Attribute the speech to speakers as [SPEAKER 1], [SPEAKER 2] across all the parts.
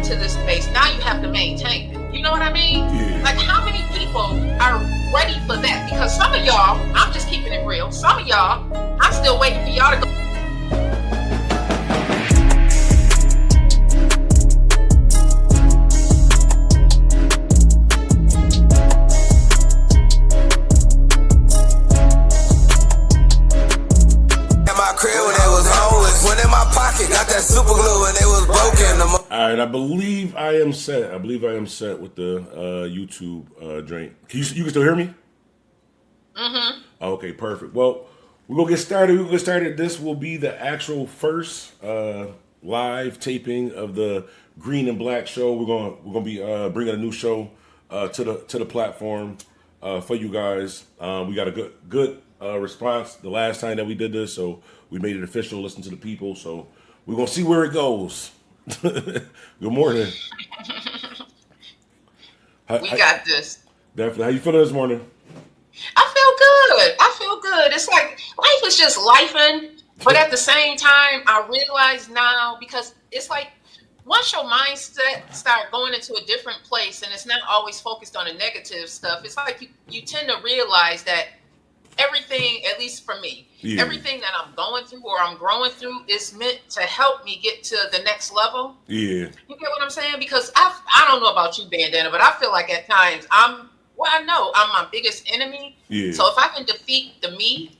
[SPEAKER 1] into this space, now you have to maintain it. You know what I mean?
[SPEAKER 2] Yeah.
[SPEAKER 1] Like, how many people are ready for that? Because some of y'all, I'm just keeping it real, some of y'all, I'm still waiting for y'all to go.
[SPEAKER 3] Got that super glue and it was broken.
[SPEAKER 2] All right, I believe I am set. I believe I am set with the YouTube drink. You can still hear me?
[SPEAKER 1] Mm-hmm.
[SPEAKER 2] Okay, perfect. Well, we're gonna get started. This will be the actual first live taping of the Green and Black show. We're gonna be bringing a new show to the platform for you guys. We got a good response the last time that we did this, so we made it official. Listen to the people, so we're gonna see where it goes. Good morning.
[SPEAKER 1] We got this.
[SPEAKER 2] Definitely. How you feeling this morning?
[SPEAKER 1] I feel good. It's like life is just lifing, but at the same time, I realize now, because it's like once your mindset start going into a different place and it's not always focused on the negative stuff, it's like you tend to realize that everything, at least for me, everything that I'm going through or I'm growing through is meant to help me get to the next level.
[SPEAKER 2] Yeah.
[SPEAKER 1] You get what I'm saying? Because I don't know about you, Bandana, but I feel like at times I know I'm my biggest enemy.
[SPEAKER 2] Yeah.
[SPEAKER 1] So if I can defeat the me,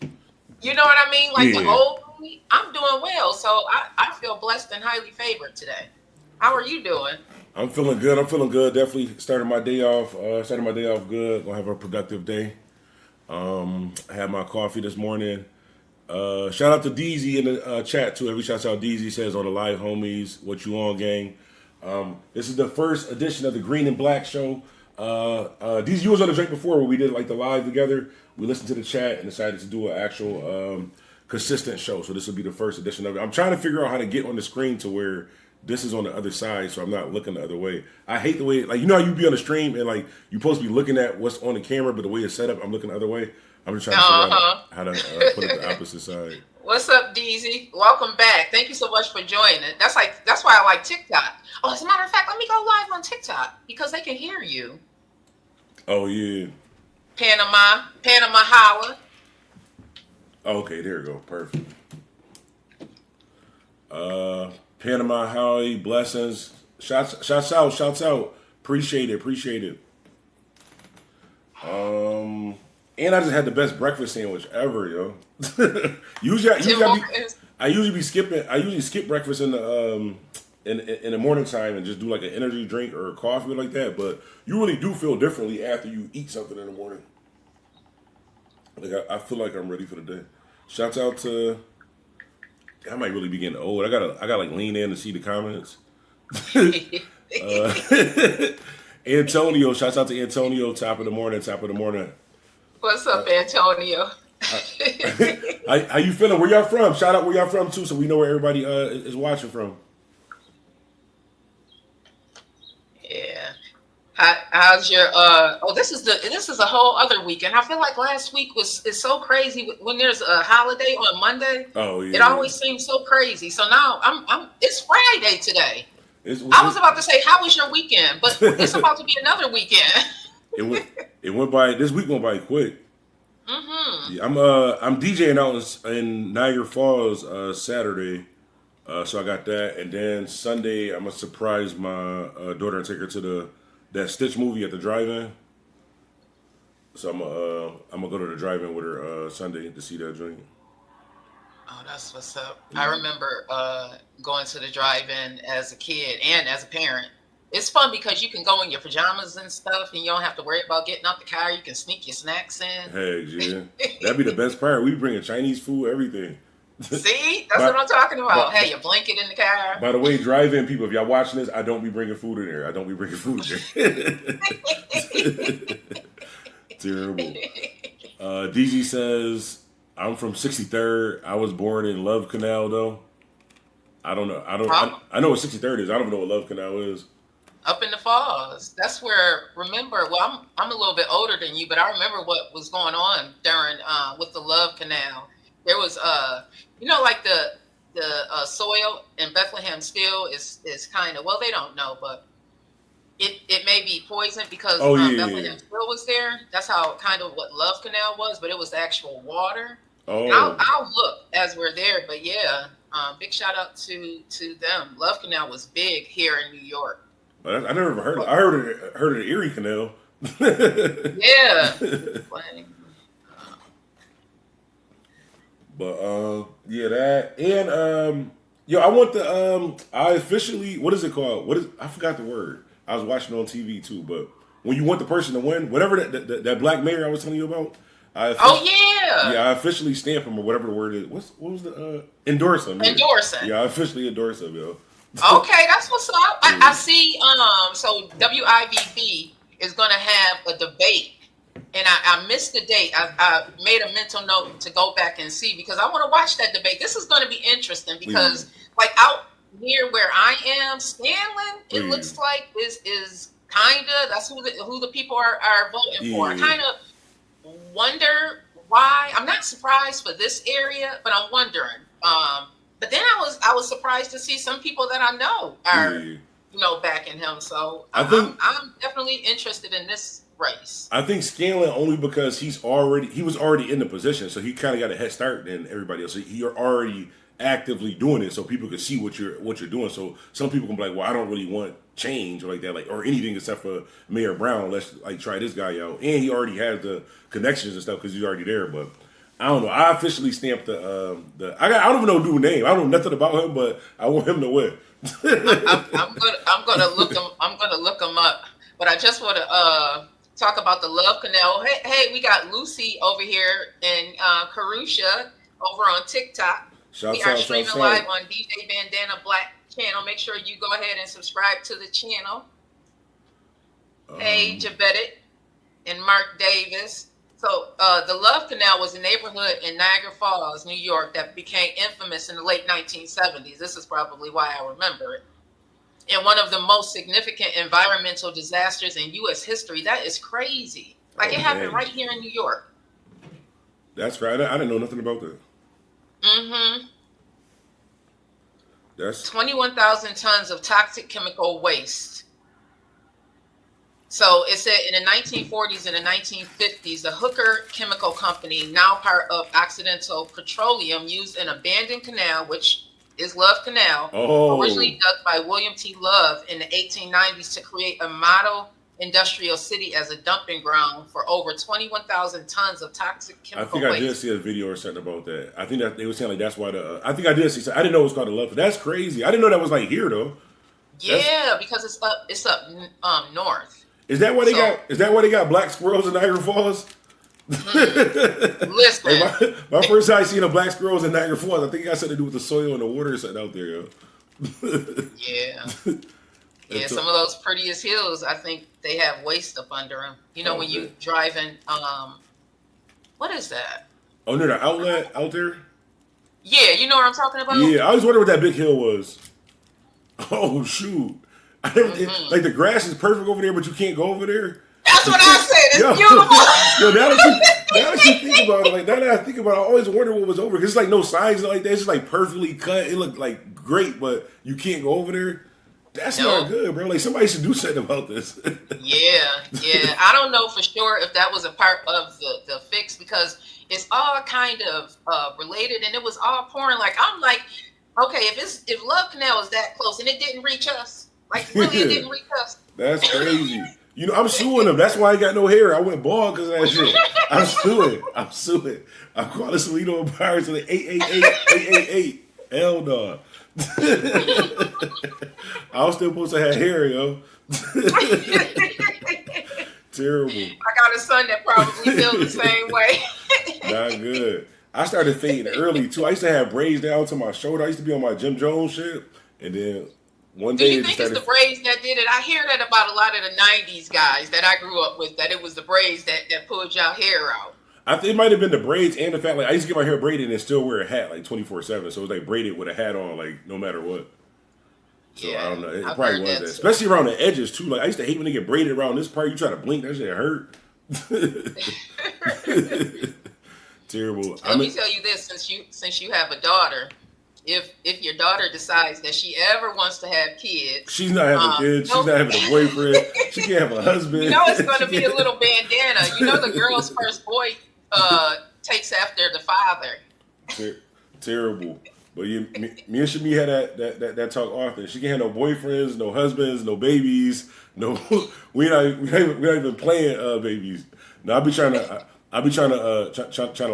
[SPEAKER 1] you know what I mean? Like the old me, I'm doing well. So I feel blessed and highly favored today. How are you doing?
[SPEAKER 2] I'm feeling good. Definitely started my day off good. Gonna have a productive day. I had my coffee this morning. Shout out to DZ in the chat too. Every shout out DZ says on the live, homies, what you on, gang. This is the first edition of the Green and Black show. DZ, you was on the drink before where we did like the live together. We listened to the chat and decided to do an actual consistent show. So this will be the first edition of it. I'm trying to figure out how to get on the screen to where this is on the other side, so I'm not looking the other way. I hate the way, like, you know how you be on the stream and like you're supposed to be looking at what's on the camera, but the way it's set up, I'm looking the other way. I'm just trying to figure out how to put it the opposite side.
[SPEAKER 1] What's up, DZ? Welcome back. Thank you so much for joining. That's why I like TikTok. Oh, as a matter of fact, let me go live on TikTok because they can hear you.
[SPEAKER 2] Oh yeah.
[SPEAKER 1] Panama Holla.
[SPEAKER 2] Okay, there you go. Perfect. Panama Howie, blessings. Shouts out. Appreciate it. And I just had the best breakfast sandwich ever, yo. usually I skip breakfast in the morning time and just do like an energy drink or a coffee like that. But you really do feel differently after you eat something in the morning. Like I feel like I'm ready for the day. Shouts out to. I might really be getting old. I gotta like lean in to see the comments. Antonio, shouts out to Antonio. Top of the morning.
[SPEAKER 1] What's up, Antonio?
[SPEAKER 2] How you feeling? Where y'all from? Shout out where y'all from too, so we know where everybody is watching from.
[SPEAKER 1] Yeah. How's your this is a whole other weekend. I feel like last week is so crazy when there's a holiday on Monday.
[SPEAKER 2] Oh yeah.
[SPEAKER 1] It always seems so crazy. So now it's Friday today. I was about to say, how was your weekend? But it's about to be another weekend.
[SPEAKER 2] It went by. This week went by quick.
[SPEAKER 1] Mm-hmm.
[SPEAKER 2] Yeah, I'm DJing out in Niagara Falls Saturday, so I got that, and then Sunday I'm gonna surprise my daughter and take her to that Stitch movie at the drive-in. So I'm gonna go to the drive-in with her Sunday to see that joint.
[SPEAKER 1] Oh, that's what's up. I remember going to the drive-in as a kid and as a parent. It's fun because you can go in your pajamas and stuff and you don't have to worry about getting out the car. You can sneak your snacks in.
[SPEAKER 2] Hey, yeah. That'd be the best part. We bringing Chinese food, everything.
[SPEAKER 1] See? That's what I'm talking about. Hey, your blanket in the car.
[SPEAKER 2] By the way, drive-in people, if y'all watching this, I don't be bringing food in there. Terrible. DG says, I'm from 63rd. I was born in Love Canal, though. I don't know. I know what 63rd is. I don't know what Love Canal is.
[SPEAKER 1] Up in the Falls. That's where, remember, well, I'm a little bit older than you, but I remember what was going on during, with the Love Canal. There was, like the the soil in Bethlehem still is kind of, well, they don't know, but it may be poison because Bethlehem still was there. That's how kind of what Love Canal was, but it was actual water.
[SPEAKER 2] Oh,
[SPEAKER 1] I'll look as we're there, but yeah, big shout out to them. Love Canal was big here in New York.
[SPEAKER 2] I never heard. I heard of the Erie Canal.
[SPEAKER 1] Yeah.
[SPEAKER 2] But yeah, that and yo, I want the I officially, what is it called? I forgot the word. I was watching on TV too, but when you want the person to win, whatever that black mayor I was telling you about, I officially stamp him or whatever the word is. What was the endorse him?
[SPEAKER 1] Endorsing.
[SPEAKER 2] Yeah, I officially endorse him, yo.
[SPEAKER 1] Okay, that's what's up. I see. So WIVB is going to have a debate, and I missed the date. I made a mental note to go back and see because I want to watch that debate. This is going to be interesting because, like, out near where I am, Scanlon, it looks like is kind of that's who the people are voting for. I kind of wonder why. I'm not surprised for this area, but I'm wondering. But then I was surprised to see some people that I know are backing him. So I'm definitely interested in this race.
[SPEAKER 2] I think Scanlon only because he was already in the position, so he kind of got a head start than everybody else. So you're already actively doing it, so people can see what you're doing. So some people can be like, well, I don't really want change or like that, or anything except for Mayor Brown. Let's like try this guy out, and he already has the connections and stuff because he's already there. But I don't know. I officially stamped the I don't even know dude's name. I don't know nothing about him, but I want him to win.
[SPEAKER 1] I'm gonna look him up. But I just want to talk about the Love Canal. Hey, we got Lucy over here in Carusha over on TikTok. We are streaming live on DJ Bandana Black channel. Make sure you go ahead and subscribe to the channel. Hey, Vette and Mark Davis. So the Love Canal was a neighborhood in Niagara Falls, New York, that became infamous in the late 1970s. This is probably why I remember it. And one of the most significant environmental disasters in U.S. history. That is crazy. Like it happened right here in New York.
[SPEAKER 2] That's right. I didn't know nothing about that.
[SPEAKER 1] Mm-hmm.
[SPEAKER 2] That's
[SPEAKER 1] 21,000 tons of toxic chemical waste. So it said in the 1940s and the 1950s, the Hooker Chemical Company, now part of Occidental Petroleum, used an abandoned canal, which is Love Canal, originally dug by William T. Love in the 1890s to create a model industrial city as a dumping ground for over 21,000 tons of toxic chemical waste.
[SPEAKER 2] I did see a video or something about that. I think that they were saying like that's why I think I did see. I didn't know it was called the Love. That's crazy. I didn't know that was like here though.
[SPEAKER 1] Because it's up north.
[SPEAKER 2] Is that why they got? Is that why they got black squirrels in Niagara Falls?
[SPEAKER 1] Listen,
[SPEAKER 2] like my first time seeing a black squirrels in Niagara Falls, I think it got something to do with the soil and the water or something out there, yo.
[SPEAKER 1] Yeah, some of those prettiest hills, I think they have waste up under them. You know, when you driving, what is that?
[SPEAKER 2] Oh, near the outlet out there?
[SPEAKER 1] Yeah, you know what I'm talking about?
[SPEAKER 2] Yeah, I was wondering what that big hill was. Oh, shoot. I never, like the grass is perfect over there, but you can't go over there.
[SPEAKER 1] That's what I said. It's beautiful.
[SPEAKER 2] Yo, now that you think about it, like now that I think about it, I always wonder what was over because it's like no signs like that. It's just like perfectly cut. It looked like great, but you can't go over there. That's not good, bro. Like somebody should do something about this.
[SPEAKER 1] Yeah. I don't know for sure if that was a part of the fix because it's all kind of related, and it was all pouring. Like I'm like, okay, if Love Canal is that close and it didn't reach us. Like, really, it didn't reach us.
[SPEAKER 2] That's crazy. You know, I'm suing them. That's why I got no hair. I went bald because of that shit. I'm suing. I'm calling Salino and Pirates to the 888. Hell no. I was still supposed to have hair, yo. Terrible.
[SPEAKER 1] I got a son that probably feels the same way.
[SPEAKER 2] Not good. I started fading early, too. I used to have braids down to my shoulder. I used to be on my Jim Jones shit. And then one day,
[SPEAKER 1] do you think it's the braids that did it? I hear that about a lot of the 90s guys that I grew up with, that it was the braids that pulled y'all hair out.
[SPEAKER 2] I think it might have been the braids and the fact, like, I used to get my hair braided and still wear a hat, like, 24/7. So it was, like, braided with a hat on, like, no matter what. So, yeah, I don't know. It probably was that. Especially around the edges, too. Like, I used to hate when they get braided around this part. You try to blink, that shit hurt. Terrible.
[SPEAKER 1] Let me tell you this, since you have a daughter, if your daughter decides that she ever wants to have kids,
[SPEAKER 2] she's not having kids. She's not having a boyfriend. She can't have a husband.
[SPEAKER 1] You know it's going to be a little bandana. You know the girl's first boy takes after the father.
[SPEAKER 2] Terrible. But me and Shami had that talk often. She can't have no boyfriends, no husbands, no babies. No, we're not even playing babies. No, I'll be trying to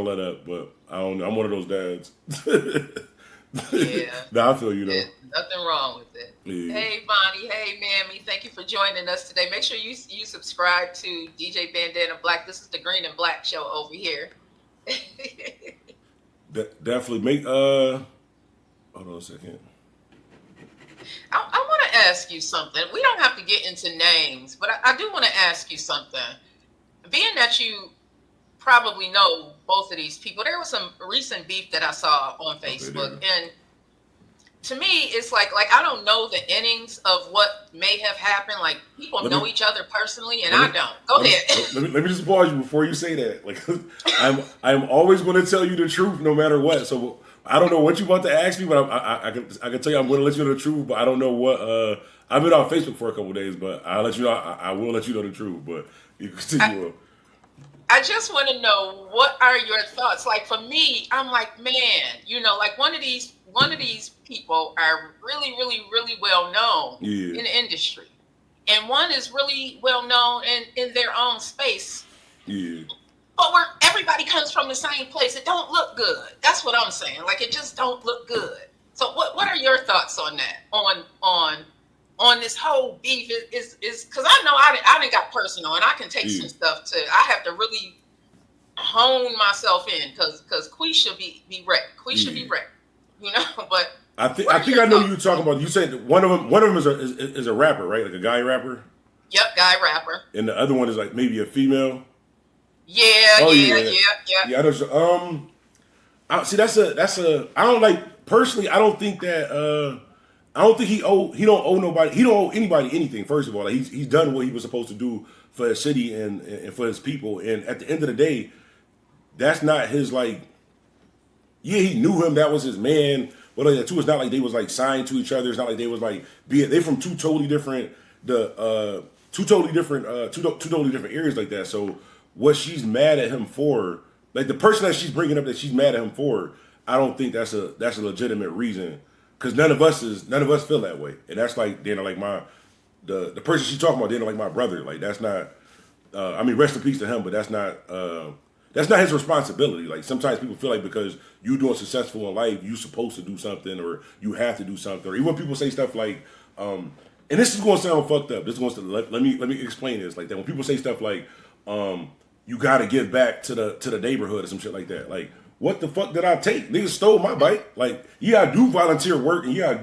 [SPEAKER 2] let up, but I don't know. I'm one of those dads.
[SPEAKER 1] Yeah.
[SPEAKER 2] No, I feel you though.
[SPEAKER 1] There's nothing wrong with it. Yeah. Hey Bonnie, hey Mammy, thank you for joining us today. Make sure you subscribe to DJ Bandana Black. This is the Green and Black show over here.
[SPEAKER 2] Definitely make hold on a second.
[SPEAKER 1] I want to ask you something. We don't have to get into names, but I do want to ask you something. Being that you probably know both of these people, there was some recent beef that I saw on Facebook, and to me, it's like I don't know the innings of what may have happened. Like people know each other personally, and I don't. Go ahead.
[SPEAKER 2] Let me just pause you before you say that. Like I'm always going to tell you the truth no matter what. So I don't know what you want to ask me, but I can tell you I'm going to let you know the truth. But I don't know what. I've been on Facebook for a couple of days, but I'll let you know. I will let you know the truth. But you continue.
[SPEAKER 1] I just want to know, what are your thoughts? Like for me, I'm like, man, like one of these people are really, really, really well known in the industry, and one is really well known in their own space. Yeah. But where everybody comes from the same place, it don't look good. That's what I'm saying. Like it just don't look good. So what are your thoughts on that? On this whole beef is because I know I didn't got personal, and I can take some stuff to. I have to really hone myself in because Quee should be wrecked. Quee should be wrecked, But
[SPEAKER 2] I think I know you talking about. You said one of them is a rapper, right? Like a guy rapper.
[SPEAKER 1] Yep, guy rapper.
[SPEAKER 2] And the other one is like maybe a female.
[SPEAKER 1] Yeah.
[SPEAKER 2] I know. See, that's a. I don't like personally. I don't think that. I don't think he don't owe nobody. He don't owe anybody anything. First of all, like he's done what he was supposed to do for his city and for his people. And at the end of the day, that's not his like. Yeah, he knew him. That was his man. But like, too, it's not like they was like signed to each other. It's not like they was like they from two totally different areas like that. So what she's mad at him for, like the person that she's bringing up that she's mad at him for, I don't think that's a legitimate reason. Because none of us feel that way, and that's like like the person she's talking about. Like my brother. Like that's not. I mean, rest in peace to him, but that's not his responsibility. Like sometimes people feel like because you're doing successful in life, you're supposed to do something or you have to do something. Or even when people say stuff like, and this is going to sound fucked up. This is going to let me explain this. Like that when people say stuff like, you got to give back to the neighborhood or some shit like that. Like. What the fuck did I take? Niggas stole my bike. Like, yeah, I do volunteer work, and yeah, I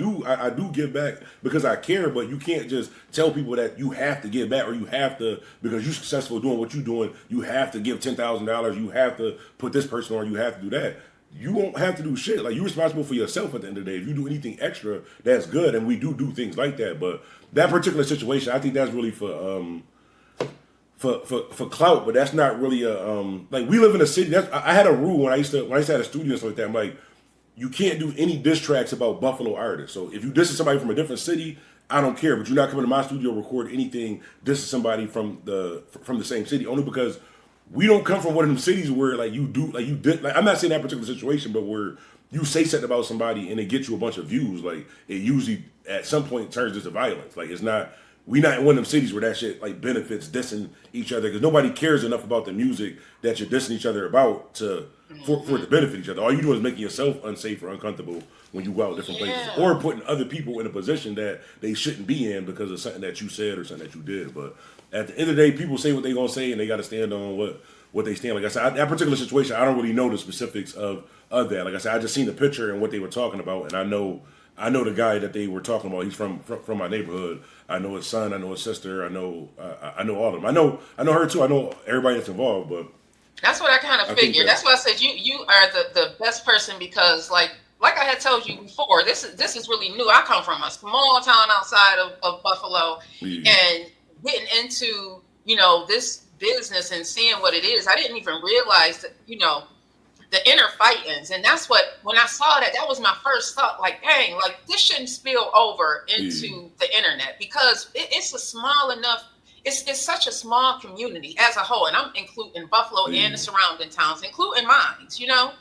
[SPEAKER 2] do give back because I care, but you can't just tell people that you have to give back or you have to, because you're successful doing what you're doing, you have to give $10,000, you have to put this person on, you have to do that. You won't have to do shit. Like, you're responsible for yourself at the end of the day. If you do anything extra, that's good, and we do things like that. But that particular situation, I think that's really for clout, but that's not really a like we live in a city. I had a rule when I used to have a studio and stuff like that. I'm like, you can't do any diss tracks about Buffalo artists. So if you diss somebody from a different city, I don't care. But you're not coming to my studio record anything dissing somebody from the same city. Only because we don't come from one of them cities where like you do like you did. Like I'm not saying that particular situation, but where you say something about somebody and it gets you a bunch of views. Like it usually at some point turns into violence. Like it's not. We not in one of them cities where that shit like benefits dissing each other because nobody cares enough about the music that you're dissing each other about for it to benefit each other. All you do is making yourself unsafe or uncomfortable when you go out different places or putting other people in a position that they shouldn't be in because of something that you said or something that you did. But at the end of the day, people say what they gonna say and they got to stand on what they stand. Like I said, that particular situation, I don't really know the specifics of that. Like I said, I just seen the picture and what they were talking about, and I know the guy that they were talking about. He's from my neighborhood. I know his son. I know his sister. I know all of them. I know her too. I know everybody that's involved. But
[SPEAKER 1] that's what I kind of figured. That's why I said you are the best person because like I had told you before, this is really new. I come from a small town outside of Buffalo, and getting into this business and seeing what it is, I didn't even realize that the inner fightings. And that's what, when I saw that, that was my first thought, like, dang, like this shouldn't spill over into the internet, because it's a small enough, it's such a small community as a whole. And I'm including Buffalo and the surrounding towns, including mine, you know.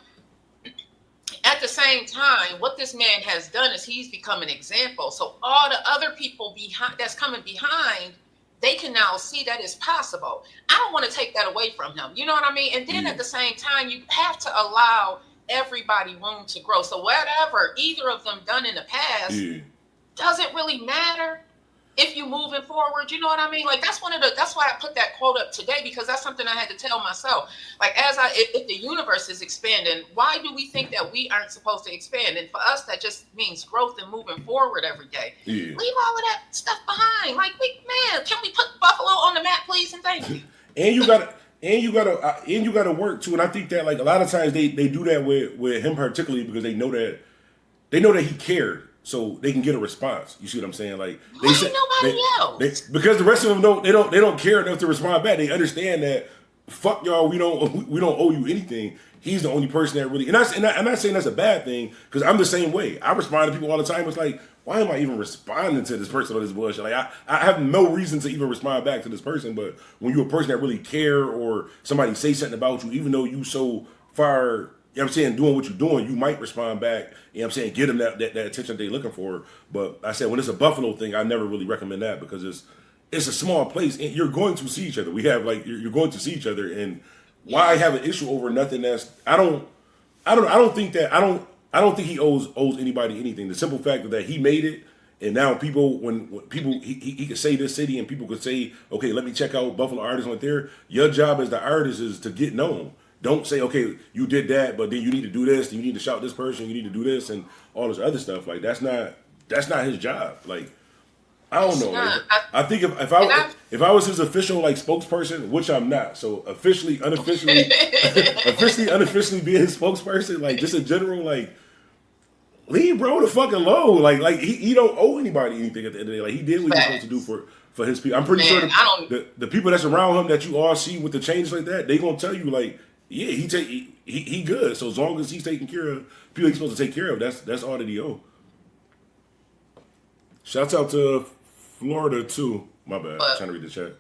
[SPEAKER 1] At the same time, what this man has done is he's become an example. So all the other people behind that's coming behind, they can now see that it's possible. I don't want to take that away from him. You know what I mean? And then at the same time, you have to allow everybody room to grow. So whatever either of them done in the past doesn't really matter if you moving forward. You know what I mean? Like that's why I put that quote up today, because that's something I had to tell myself. Like if the universe is expanding, why do we think that we aren't supposed to expand? And for us, that just means growth and moving forward every day. Leave all of that stuff behind. Like, man, can we put Buffalo on the map, please? And thank you.
[SPEAKER 2] And you gotta work too. And I think that like a lot of times they do that with him particularly, because they know that he cared. So they can get a response. You see what I'm saying? Like nobody else? Because the rest of them don't care enough to respond back. They understand that fuck y'all, we don't owe you anything. He's the only person that really, and I'm not saying that's a bad thing, because I'm the same way. I respond to people all the time. It's like, why am I even responding to this person or this bullshit? Like I have no reason to even respond back to this person. But when you're a person that really care, or somebody say something about you, even though you so far, you know what I'm saying, doing what you're doing, you might respond back, you know what I'm saying, get them that attention they're looking for. But I said, when it's a Buffalo thing, I never really recommend that, because it's a small place and you're going to see each other. We have like, you're going to see each other, and why have an issue over nothing that's, I don't think he owes anybody anything. The simple fact that he made it, and now people, when people, he could say this city and people could say, okay, let me check out Buffalo artists on there. Your job as the artist is to get known. Don't say, okay, you did that, but then you need to do this, you need to shout this person, you need to do this, and all this other stuff. Like that's not his job. Like I don't know. Like, I think if I was his official like spokesperson, which I'm not, so officially, unofficially being his spokesperson, like just in general, like leave bro the fuck alone. Like he don't owe anybody anything at the end of the day. Like he did what he's supposed to do for his people. I'm pretty sure the people that's around him that you all see with the changes like that, they gonna tell you like, yeah, he good. So as long as he's taking care of people he's supposed to take care of, that's all that he owe. Shouts out to Florida too. My bad. I'm trying to read the chat.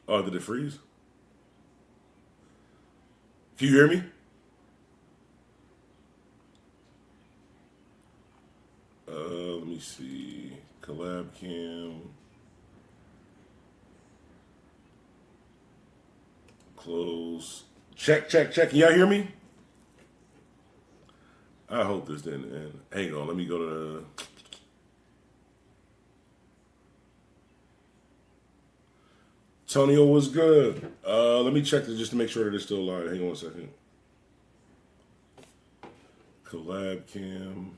[SPEAKER 2] Oh, did it freeze? Can you hear me? Let me see. Collab cam. Close. Check. Can y'all hear me? I hope this didn't end. Hang on, let me go to the... Tonio was good. Let me check this just to make sure that it's still live. Hang on a second. Collab cam.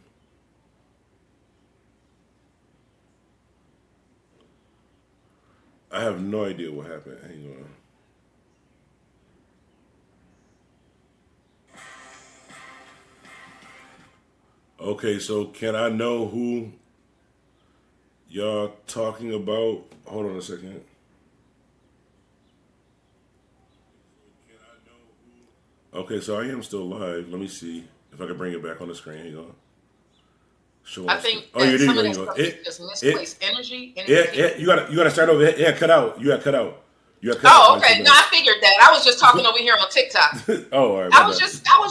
[SPEAKER 2] I have no idea what happened. Hang on. Okay, so can I know who y'all talking about? Hold on a second. Okay, so I am still live. Let me see if I can bring it back on the screen. Hang on.
[SPEAKER 1] I think some of that stuff is just misplaced energy.
[SPEAKER 2] Yeah, you gotta start over. Yeah, cut out. You got cut out.
[SPEAKER 1] Oh, okay. No, I figured that. I was just talking over here on TikTok.
[SPEAKER 2] Oh, all right.
[SPEAKER 1] I was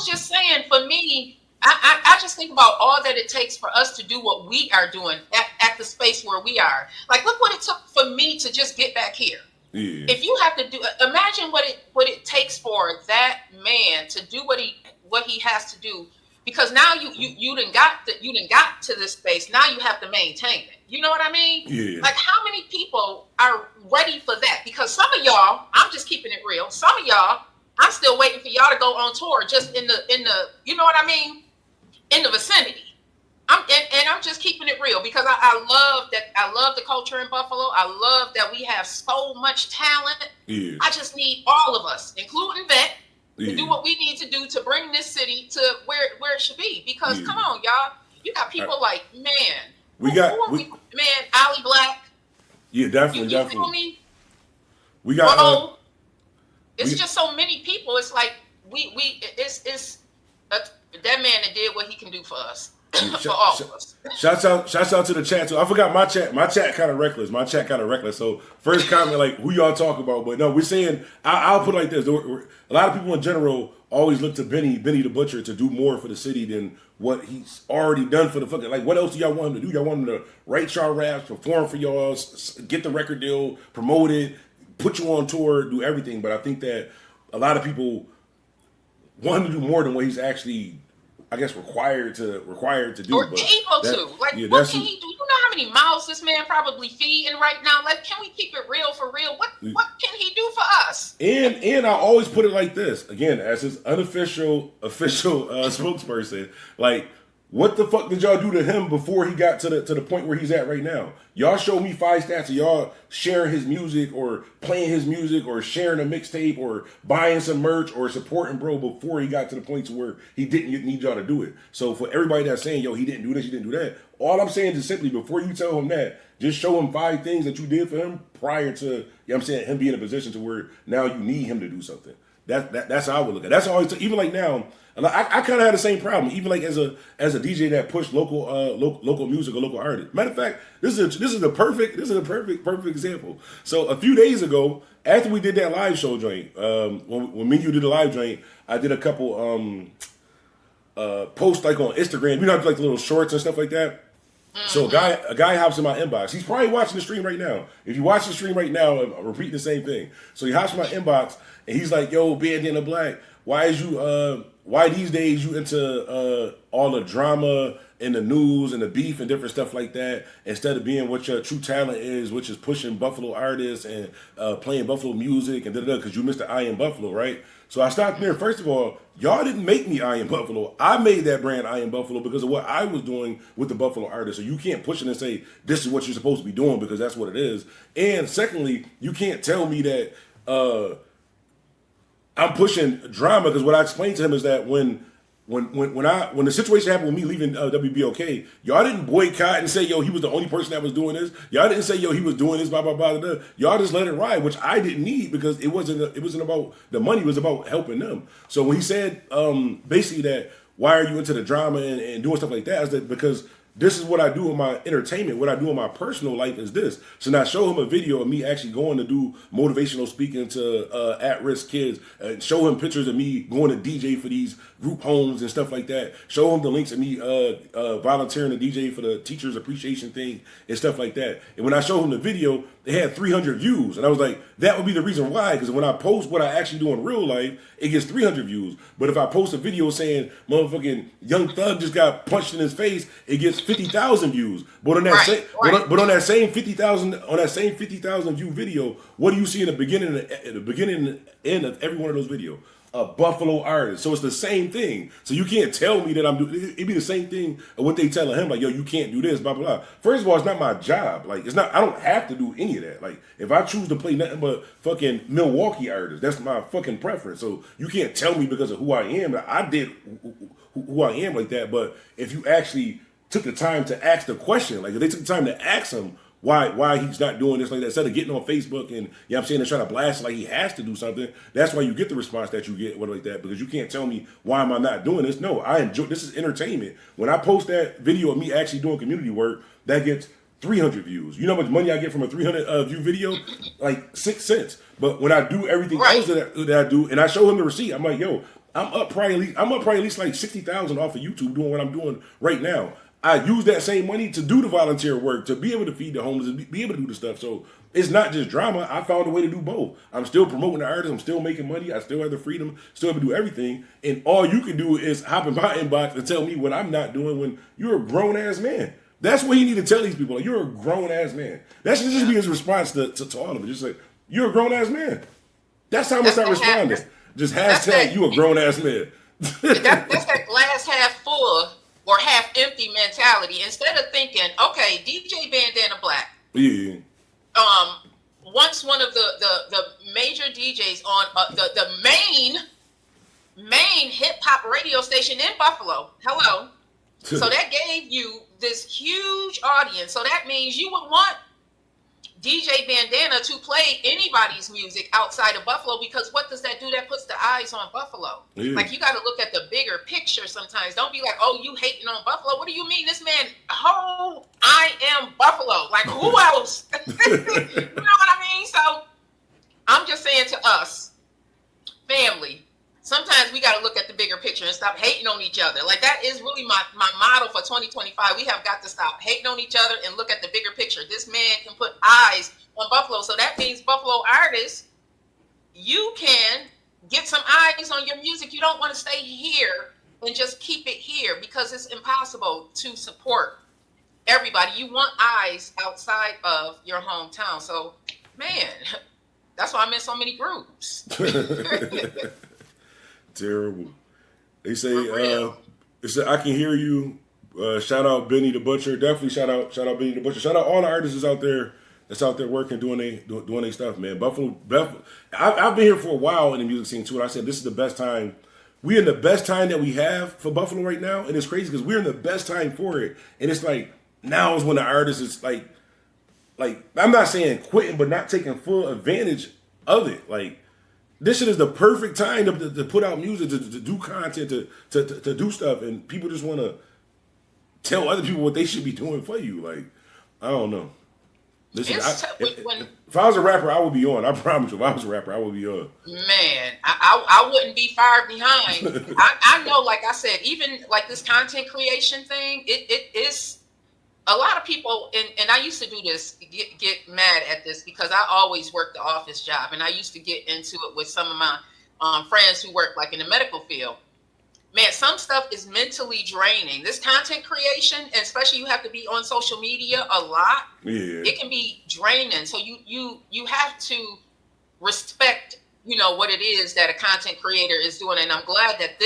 [SPEAKER 1] just saying, for me, I just think about all that it takes for us to do what we are doing at the space where we are. Like, look what it took for me to just get back here. Yeah. If you have to do, imagine what it takes for that man to do what he has to do, because now you done got to this space. Now you have to maintain it. You know what I mean? Yeah. Like, how many people are ready for that? Because some of y'all, I'm just keeping it real. Some of y'all, I'm still waiting for y'all to go on tour, just in the you know what I mean, in the vicinity. I'm just keeping it real, because I love that. I love the culture in Buffalo. I love that we have so much talent. Yeah. I just need all of us, including Vette, to do what we need to do to bring this city to where it should be. Because come on, y'all, you got people like Ali Black.
[SPEAKER 2] Yeah, definitely.
[SPEAKER 1] Feel me?
[SPEAKER 2] We got.
[SPEAKER 1] Bro, it's just so many people. It's like that man that did what he can do for us. For all of us.
[SPEAKER 2] Shouts out to the chat too. I forgot my chat. My chat kind of reckless. So first comment, like, who y'all talk about? But no, we're saying I'll put it like this. A lot of people in general always look to Benny the Butcher to do more for the city than what he's already done for the fucking. Like, what else do y'all want him to do? Y'all want him to write y'all raps, perform for y'all, get the record deal, promote it, put you on tour, do everything. But I think that a lot of people want him to do more than what he's actually, I guess, required to do.
[SPEAKER 1] Or able to. Like,
[SPEAKER 2] yeah,
[SPEAKER 1] what can he do? You know how many mouths this man probably feeding right now? Like, can we keep it real for real? What can he do for us?
[SPEAKER 2] And I always put it like this, again, as his official spokesperson, like, what the fuck did y'all do to him before he got to the point where he's at right now? Y'all show me 5 stats of y'all sharing his music or playing his music or sharing a mixtape or buying some merch or supporting bro before he got to the point to where he didn't need y'all to do it. So for everybody that's saying, yo, he didn't do this, he didn't do that, all I'm saying is simply, before you tell him that, just show him 5 things that you did for him prior to, you know what I'm saying, him being in a position to where now you need him to do something. That's how I would look at it. That's always, even like now, I kind of had the same problem. Even like as a DJ that pushed local music or local artists. Matter of fact, this is a perfect example. So a few days ago, after we did that live show joint, when me and you did the live joint, I did a couple posts like on Instagram. You know, like the little shorts and stuff like that. So a guy hops in my inbox. He's probably watching the stream right now. If you watch the stream right now, I'm repeating the same thing. So he hops in my inbox and he's like, "Yo, Bandana Black, why these days you into all the drama and the news and the beef and different stuff like that, instead of being what your true talent is, which is pushing Buffalo artists and playing Buffalo music and because you missed the I Am Buffalo, right?" So I stopped there. First of all, y'all didn't make me I Am Buffalo. I made that brand I Am Buffalo because of what I was doing with the Buffalo artists. So you can't push it and say, this is what you're supposed to be doing, because that's what it is. And secondly, you can't tell me that I'm pushing drama, because what I explained to him is that when the situation happened with me leaving WBOK, y'all didn't boycott and say, yo, he was the only person that was doing this. Y'all didn't say, yo, he was doing this, blah, blah, blah, blah. Y'all just let it ride, which I didn't need, because it wasn't about the money, it was about helping them. So when he said basically that, why are you into the drama and doing stuff like that, is that because this is what I do in my entertainment. What I do in my personal life is this. So now show him a video of me actually going to do motivational speaking to at-risk kids. Show him pictures of me going to DJ for these group homes and stuff like that. Show him the links of me volunteering to DJ for the teachers appreciation thing and stuff like that. And when I showed him the video, it had 300 views. And I was like, that would be the reason why. Because when I post what I actually do in real life, it gets 300 views. But if I post a video saying motherfucking Young Thug just got punched in his face, it gets 50,000 views. But on that same 50,000 view video, what do you see in the beginning and end of every one of those videos? A Buffalo artist. So it's the same thing. So you can't tell me that I'm doing. It'd be the same thing of what they telling him, like, yo, you can't do this, blah, blah, blah. First of all, it's not my job. Like, it's not. I don't have to do any of that. Like, if I choose to play nothing but fucking Milwaukee artists, that's my fucking preference. So you can't tell me because of who I am that I did who I am like that. But if you actually took the time to ask the question, like if they took the time to ask him why he's not doing this like that, instead of getting on Facebook and, you know what I'm saying, and trying to blast it like he has to do something, that's why you get the response that you get, like that, because you can't tell me why am I not doing this. No, I enjoy, this is entertainment. When I post that video of me actually doing community work, that gets 300 views. You know how much money I get from a 300 view video? Like 6 cents. But when I do everything else that I do, and I show him the receipt, I'm like, yo, I'm up probably at least like 60,000 off of YouTube doing what I'm doing right now. I use that same money to do the volunteer work, to be able to feed the homeless, and be able to do the stuff. So it's not just drama. I found a way to do both. I'm still promoting the artists. I'm still making money. I still have the freedom, still able to do everything. And all you can do is hop in my inbox and tell me what I'm not doing when you're a grown-ass man. That's what you need to tell these people. Like, you're a grown-ass man. That should just be his response to all of it. Just like, you're a grown-ass man. That's how I'm going to start responding. Just hashtag you a grown-ass man.
[SPEAKER 1] That's that glass half full or half empty mentality. Instead of thinking, okay, DJ Bandana Black.
[SPEAKER 2] Yeah.
[SPEAKER 1] Once one of the major DJs on the main hip hop radio station in Buffalo. Hello. So that gave you this huge audience. So that means you would want DJ Bandana to play anybody's music outside of Buffalo, because what does that do? That puts the eyes on Buffalo.
[SPEAKER 2] Yeah.
[SPEAKER 1] Like, you got to look at the bigger picture sometimes. Don't be like, oh, you hating on Buffalo. What do you mean? This man, oh, I am Buffalo. Like, who else? You know what I mean? So I'm just saying to us, family, sometimes we got to look at the bigger picture and stop hating on each other. Like, that is really my motto for 2025. We have got to stop hating on each other and look at the bigger picture. This man can put eyes on Buffalo. So that means Buffalo artists, you can get some eyes on your music. You don't want to stay here and just keep it here, because it's impossible to support everybody. You want eyes outside of your hometown. So, man, that's why I'm in so many groups.
[SPEAKER 2] Terrible. They say, I can hear you. Shout out Benny the Butcher. Definitely shout out Benny the Butcher. Shout out all the artists out there that's out there working, doing their stuff, man. Buffalo. I've been here for a while in the music scene too, and I said this is the best time. We're in the best time that we have for Buffalo right now, and it's crazy because we're in the best time for it. And it's like now is when the artist is like I'm not saying quitting, but not taking full advantage of it. Like, this shit is the perfect time to put out music, to do content, to do stuff, and people just want to tell other people what they should be doing for you. Like, I don't know. Listen, if I was a rapper, I would be on. I promise you, if I was a rapper, I would be on.
[SPEAKER 1] Man, I wouldn't be far behind. I know, like I said, even like this content creation thing, it is a lot of people, and I used to do this, get mad at this, because I always worked the office job, and I used to get into it with some of my friends who work like in the medical field. Man, some stuff is mentally draining. This content creation, and especially you have to be on social media a lot.
[SPEAKER 2] Yeah.
[SPEAKER 1] It can be draining. So you have to respect, what it is that a content creator is doing. And I'm glad that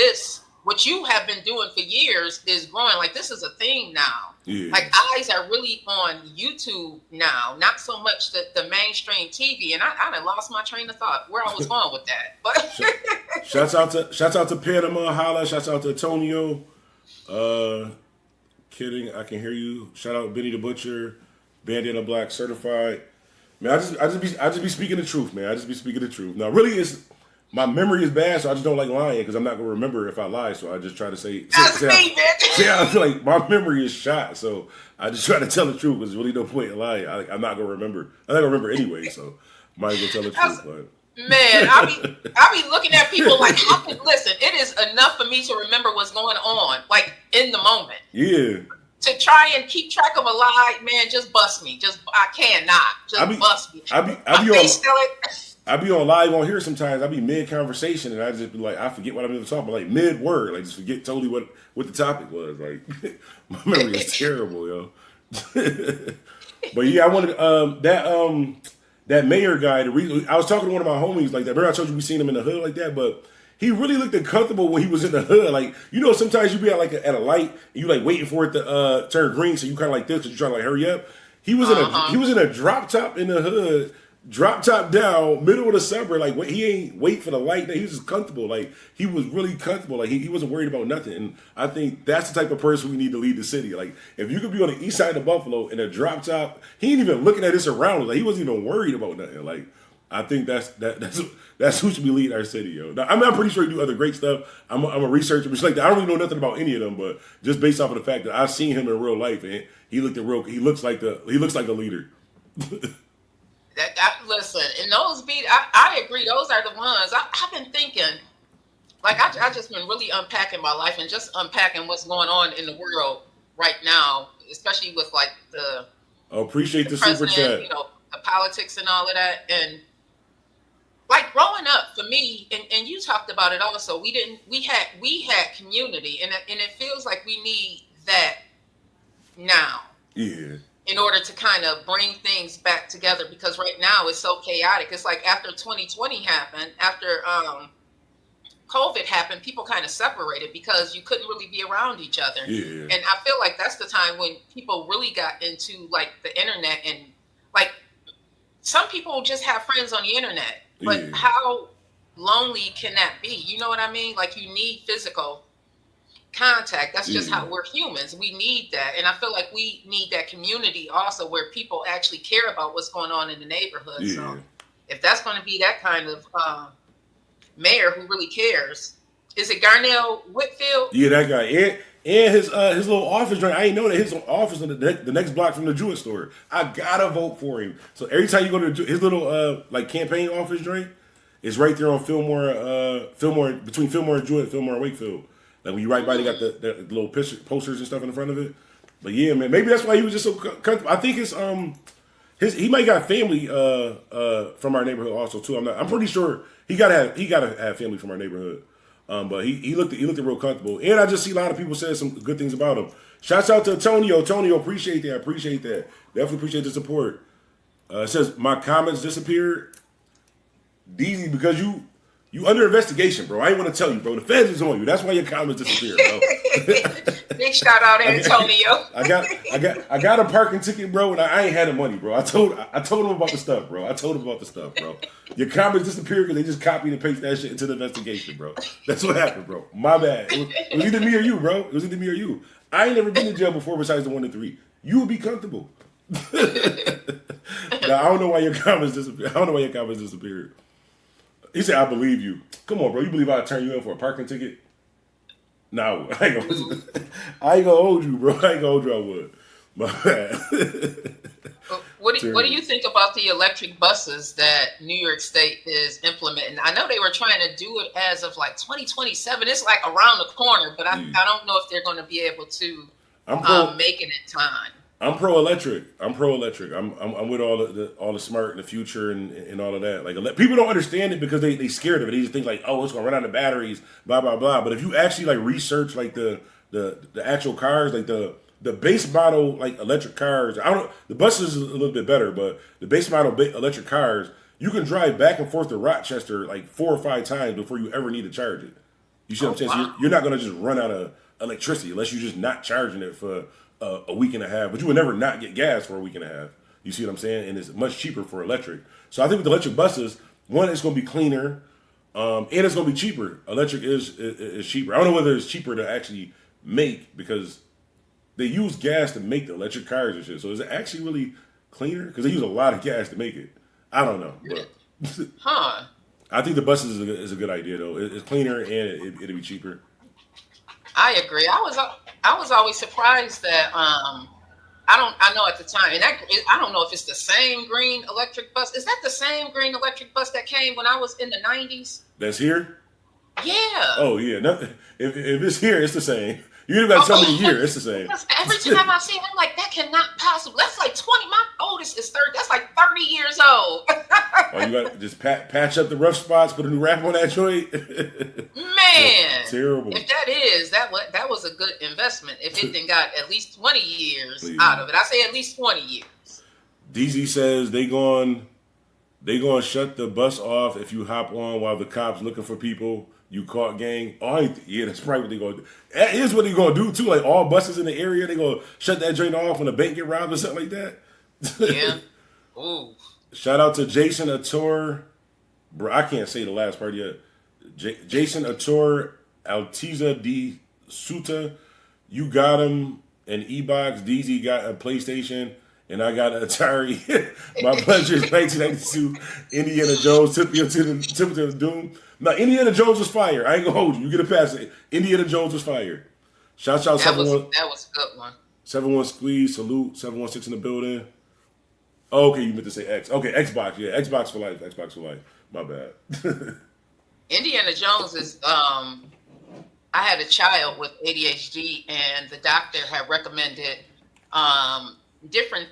[SPEAKER 1] what you have been doing for years is growing. Like, this is a thing now.
[SPEAKER 2] Yeah.
[SPEAKER 1] Like, eyes are really on YouTube now, not so much the mainstream TV. And I done lost my train of thought where I was going with that. But
[SPEAKER 2] shouts out to Panama, holla. Shouts out to Antonio. Kidding, I can hear you. Shout out Benny the Butcher, Bandana Black certified. Man, I just be speaking the truth, man. I just be speaking the truth. Now, really, my memory is bad, so I just don't like lying, because I'm not gonna remember if I lie. So I just try to say I feel like my memory is shot. So I just try to tell the truth, because there's really no point in lying. I'm not gonna remember. I'm not gonna remember anyway. So might as well tell the truth. But
[SPEAKER 1] man, I be looking at people like, listen, it is enough for me to remember what's going on, like, in the moment.
[SPEAKER 2] Yeah.
[SPEAKER 1] To try and keep track of a lie, man, just bust me. I cannot. Just bust me.
[SPEAKER 2] I be on live on here sometimes. I be mid conversation and I just be like, I forget what I'm even talking about, like mid word, like just forget totally what the topic was. Like, my memory is terrible, yo. But yeah, I wanted that mayor guy. I was talking to one of my homies like that. Remember I told you we seen him in the hood like that, but he really looked uncomfortable when he was in the hood. Like, sometimes you be at a light and you like waiting for it to turn green, so you kind of like this because you're trying to like hurry up. He was in a drop top in the hood. Drop top down, middle of the summer, like he ain't wait for the light. He was just comfortable. Like, he was really comfortable. Like, he wasn't worried about nothing. And I think that's the type of person we need to lead the city. Like, if you could be on the east side of Buffalo in a drop top, he ain't even looking at his surroundings. Like, he wasn't even worried about nothing. Like, I think that's who should be leading our city, yo. Now, I'm pretty sure he do other great stuff. I'm a researcher, but like I don't really know nothing about any of them. But just based off of the fact that I've seen him in real life, and he looks like a leader.
[SPEAKER 1] Listen, and those beats, I agree. Those are the ones I've been thinking. Like, I just been really unpacking my life and just unpacking what's going on in the world right now, especially with like the
[SPEAKER 2] appreciate the super chat.
[SPEAKER 1] The politics and all of that. And like, growing up for me, and you talked about it also. We had community, and it feels like we need that now.
[SPEAKER 2] Yeah.
[SPEAKER 1] In order to kind of bring things back together, because right now it's so chaotic. It's like after 2020 happened, after COVID happened, people kind of separated because you couldn't really be around each other.
[SPEAKER 2] Yeah.
[SPEAKER 1] And I feel like that's the time when people really got into like the internet, and like some people just have friends on the internet, but how lonely can that be? You know what I mean? Like, you need physical contact. That's just how we're humans. We need that. And I feel like we need that community also where people actually care about what's going on in the neighborhood.
[SPEAKER 2] Yeah.
[SPEAKER 1] So if that's going to be that kind of mayor who really cares, is it Garnell Whitfield?
[SPEAKER 2] Yeah, that guy. And his little office joint. I ain't know that his office on the next block from the Jewett store. I gotta vote for him. So every time you go to his little like campaign office joint, it's right there on Fillmore between Fillmore and Jewett, Fillmore and Wakefield. Like when you right by, they got the little posters and stuff in the front of it. But yeah, man, maybe that's why he was just so comfortable. I think he might got family from our neighborhood also too. I'm pretty sure he gotta have family from our neighborhood. But he looked real comfortable, and I just see a lot of people saying some good things about him. Shouts out to Tonio. Tonio, appreciate that. Definitely appreciate the support. It says my comments disappeared. DZ, because you under investigation, bro. I ain't want to tell you, bro. The feds is on you. That's why your comments disappeared, bro.
[SPEAKER 1] Big shout out, Antonio.
[SPEAKER 2] I got a parking ticket, bro, and I ain't had the money, bro. I told him about the stuff, bro. Your comments disappeared because they just copied and pasted that shit into the investigation, bro. That's what happened, bro. My bad. It was either me or you, bro. It was either me or you. I ain't never been in jail before besides the 1 and 3. You would be comfortable. Now, I don't know why your comments disappeared. He said, I believe you. Come on, bro. You believe I'd turn you in for a parking ticket? No, I ain't gonna hold you, bro. I would. My bad.
[SPEAKER 1] What do you think about the electric buses that New York State is implementing? I know they were trying to do it as of like 2027. It's like around the corner, but I don't know if they're going to be able to make it in time.
[SPEAKER 2] I'm pro-electric. I'm with all the smart in the future and all of that. Like people don't understand it because they scared of it. They just think like, oh, it's gonna run out of batteries, blah blah blah. But if you actually like research like the actual cars, like the base model like electric cars, the buses is a little bit better, but the base model electric cars, you can drive back and forth to Rochester like 4 or 5 times before you ever need to charge it. You see what I'm saying?
[SPEAKER 1] Wow.
[SPEAKER 2] So you're not gonna just run out of electricity unless you're just not charging it for a week and a half, but you would never not get gas for a week and a half. You see what I'm saying? And it's much cheaper for electric. So I think with the electric buses, one, it's going to be cleaner, and it's going to be cheaper. Electric is cheaper. I don't know whether it's cheaper to actually make because they use gas to make the electric cars and shit. So is it actually really cleaner? Because they use a lot of gas to make it. I don't know. But I think the buses is a good idea though. It's cleaner and it'll be cheaper.
[SPEAKER 1] I agree. I was always surprised that I know at the time, and I don't know if it's the same green electric bus. Is that the same green electric bus that came when I was in the 90s?
[SPEAKER 2] That's here?
[SPEAKER 1] Yeah.
[SPEAKER 2] Oh yeah. If it's here, it's the same. You ain't got somebody here, it's the same.
[SPEAKER 1] Every time I see it, I'm like, that cannot possibly. That's like 20. My oldest is 30. That's like 30 years old.
[SPEAKER 2] Oh, you got to just patch up the rough spots, put a new wrap on that joint.
[SPEAKER 1] Man,
[SPEAKER 2] terrible.
[SPEAKER 1] If that was a good investment. If it then got at least 20 years out of it, I say at least 20 years.
[SPEAKER 2] DZ says they going shut the bus off if you hop on while the cops looking for people. You caught gang. Oh, yeah, that's probably what they're going to do. That is what they're going to do, too. Like, all buses in the area, they're going to shut that joint off when a bank get robbed or something like that.
[SPEAKER 1] Yeah. Ooh.
[SPEAKER 2] Shout out to Jason Ator. Bro, I can't say the last part yet. Jason Ator, Altiza D. Suta. You got him an E-Box. DZ got a PlayStation. And I got an Atari. My budget is 1992. Indiana Jones took me to the Doom. Now, Indiana Jones was fire. I ain't gonna hold you. You get a pass. Indiana Jones was fire. Shout out 71.
[SPEAKER 1] That was a good one.
[SPEAKER 2] 71 Squeeze. Salute. 716 in the building. Oh, okay, you meant to say X. Okay, Xbox. Yeah, Xbox for life. Xbox for life. My bad.
[SPEAKER 1] Indiana Jones is. I had a child with ADHD, and the doctor had recommended different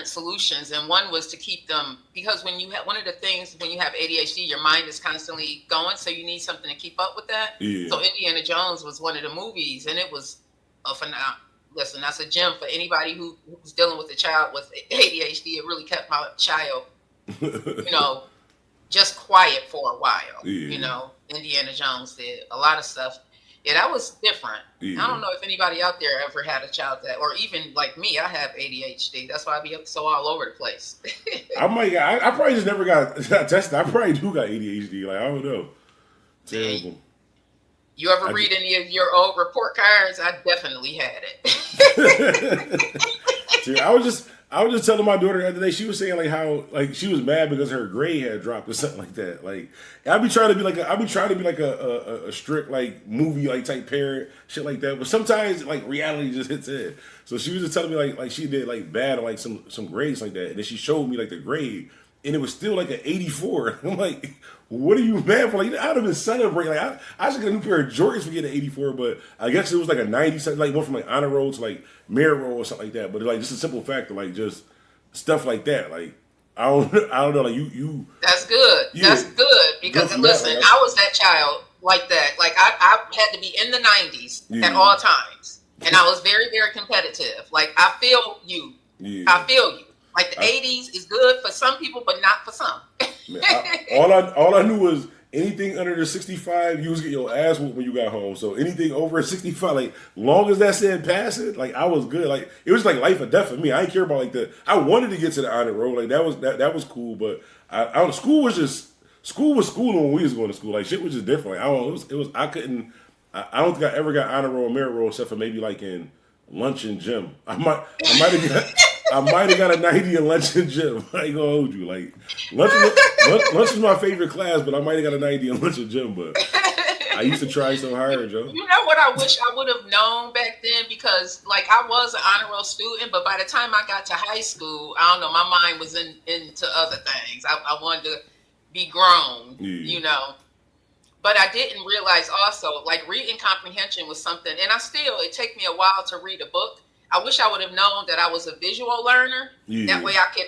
[SPEAKER 1] solutions, and one was to keep them, because when you have one of the things when you have ADHD, your mind is constantly going, so you need something to keep up with that.
[SPEAKER 2] Yeah.
[SPEAKER 1] So Indiana Jones was one of the movies, and it was a phenomenal. Listen, that's a gem for anybody who's dealing with a child with ADHD. It really kept my child, just quiet for a while.
[SPEAKER 2] Yeah.
[SPEAKER 1] Indiana Jones did a lot of stuff. Yeah, that was different. Yeah. I don't know if anybody out there ever had a child that, or even like me, I have ADHD. That's why I be so all over the place.
[SPEAKER 2] I probably just never got tested. I probably do got ADHD. Like, I don't know. Terrible.
[SPEAKER 1] You ever read any of your old report cards? I definitely had it.
[SPEAKER 2] See, I was just telling my daughter the other day. She was saying like how like she was mad because her grade had dropped or something like that. Like I'd be trying to be like a strict like movie like type parent, shit like that. But sometimes like reality just hits in. So she was just telling me like she did like bad on like some grades like that, and then she showed me like the grade, and it was still like an 84. I'm like, what are you mad for? Like, I'd have been celebrating. Like, I should get a new pair of Jordans for getting an 84, but I guess it was like a 90 something, like went from like honor roll to like merit roll or something like that. But like just a simple fact of like just stuff like that. Like I don't know. Like you.
[SPEAKER 1] That's good.
[SPEAKER 2] Yeah.
[SPEAKER 1] That's good because listen, I was that child like that. Like I had to be in the 90s at all times, and I was very very competitive. Like I feel you. Yeah. I feel you. Like the 80s is good for some people, but not for some.
[SPEAKER 2] Man, all I knew was anything under the 65, you was getting your ass whooped when you got home. So anything over a 65, like long as that said pass it, like I was good. Like it was like life or death for me. I didn't care about like I wanted to get to the honor roll. Like that was cool, but school was school when we was going to school. Like shit was just different. Like I don't think I ever got honor roll or merit roll except for maybe like in lunch and gym. I might have got a 90 in lunch and gym. I ain't gonna hold you. Like lunch is my favorite class, but I might have got a 90 in lunch and gym. But I used to try so hard, Joe.
[SPEAKER 1] You know what I wish I would have known back then, because like I was an honor roll student, but by the time I got to high school, I don't know, my mind was into other things. I wanted to be grown, you know. But I didn't realize also, like reading comprehension was something, and it take me a while to read a book. I wish I would have known that I was a visual learner. Yeah. That way I could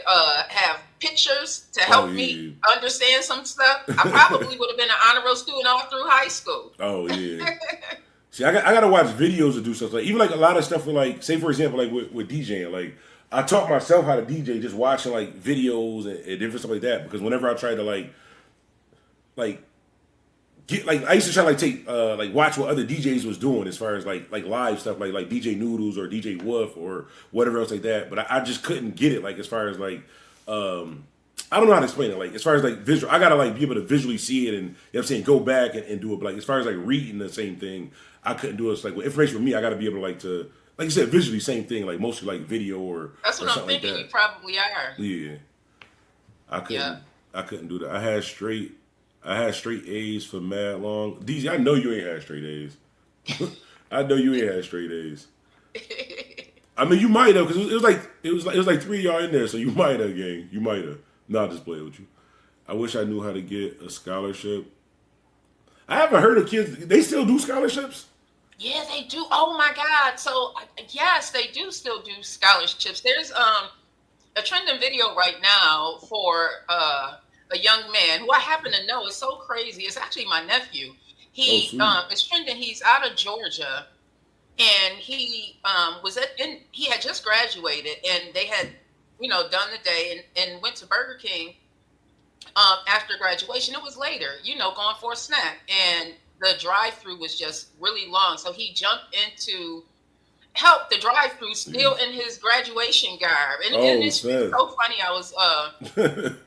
[SPEAKER 1] have pictures to help me understand some stuff. I probably would have been an honor roll student all through high school. Oh, yeah.
[SPEAKER 2] See, I got to watch videos to do stuff. Like, even like a lot of stuff with like, say for example, like with DJing, like I taught myself how to DJ just watching like videos and different stuff like that. Because whenever I try to like get like I used to try to like take like watch what other DJs was doing as far as like live stuff like DJ Noodles or DJ Wolf or whatever else like that. But I just couldn't get it like as far as like I don't know how to explain it. Like as far as like visual, I gotta like be able to visually see it and you know what I'm saying go back and do it. But like as far as like reading the same thing, I couldn't do it. It's like with information with me, I gotta be able to like you said visually same thing like mostly like video or
[SPEAKER 1] that's what I'm thinking. You probably are.
[SPEAKER 2] Yeah, I couldn't do that. I had straight A's for mad long. DZ, I know you ain't had straight A's. I know you ain't had straight A's. I mean, you might have, because it was like 3 of y'all in there, so you might have, gang. You might have. Not just playing with you. I wish I knew how to get a scholarship. I haven't heard of kids. They still do scholarships?
[SPEAKER 1] Yeah, they do. Oh my God. So yes, they do still do scholarships. There's a trending video right now for a young man who I happen to know. Is so crazy. It's actually my nephew. He is trending. He's out of Georgia, and he he had just graduated, and they had done the day and went to Burger King after graduation. It was later, going for a snack, and the drive-through was just really long, so he jumped in to help the drive-through still in his graduation garb. And it's so funny. I was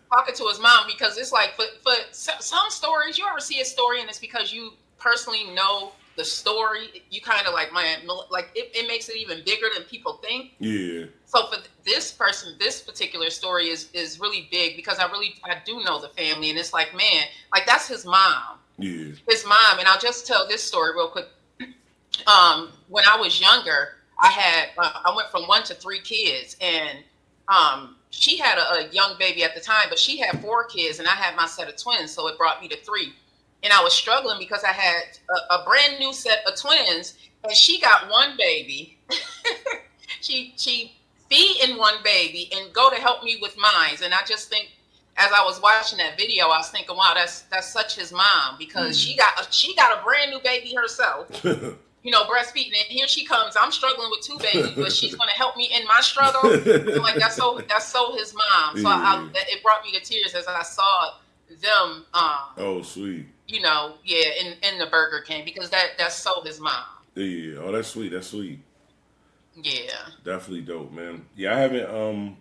[SPEAKER 1] talking to his mom, because it's like for some stories, you ever see a story and it's because you personally know the story, you kind of like, man, like it makes it even bigger than people think. Yeah. So for this person, this particular story is really big, because I do know the family, and it's like, man, like that's his mom. Yeah. His mom. And I'll just tell this story real quick. When I was younger, I went from 1 to 3 kids, and she had a young baby at the time, but she had 4 kids, and I had my set of twins, so it brought me to 3. And I was struggling because I had a brand new set of twins, and she got 1 baby. she feeding 1 baby and go to help me with mine. And I just think, as I was watching that video, I was thinking, wow, that's such his mom, because she got a brand new baby herself. Breastfeeding, and here she comes. I'm struggling with 2 babies, but she's going to help me in my struggle. I'm like, that's so his mom. So it brought me to tears as I saw them.
[SPEAKER 2] Oh, sweet.
[SPEAKER 1] In the Burger King, because that's so his mom.
[SPEAKER 2] Yeah. Oh, that's sweet. That's sweet.
[SPEAKER 1] Yeah.
[SPEAKER 2] Definitely dope, man. Yeah, I haven't.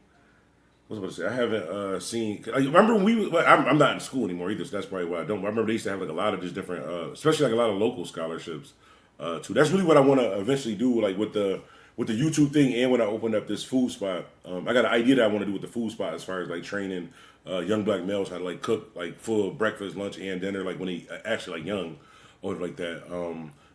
[SPEAKER 2] was I about to say? I haven't seen. Like, remember when we? Like, I'm not in school anymore either, so that's probably why I don't. But I remember they used to have like a lot of just different, especially like a lot of local scholarships too. That's really what I want to eventually do, like with the YouTube thing, and when I open up this food spot. I got an idea that I want to do with the food spot as far as like training young black males how to like cook like full breakfast, lunch, and dinner, like when they actually like young or like that.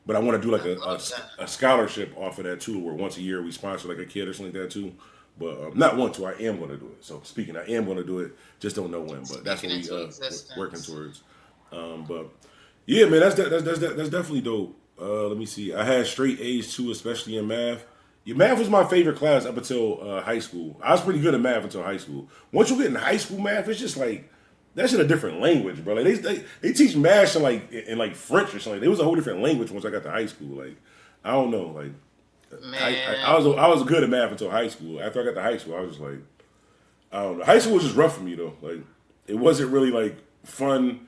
[SPEAKER 2] But I want to do like a scholarship off of that too, where once a year we sponsor like a kid or something like that too. But not want to. I am going to do it. So speaking, I am going to do it. Just don't know when. But that's what we working towards. But yeah, man, that's definitely dope. Let me see. I had straight A's too, especially in math. Yeah, math was my favorite class up until high school. I was pretty good at math until high school. Once you get in high school math, it's just like that's in a different language, bro. Like they teach math in like French or something. It was a whole different language once I got to high school. Like I don't know, like. I was good at math until high school. After I got to high school, I was just like, I don't know. High school was just rough for me though. Like it wasn't really like fun,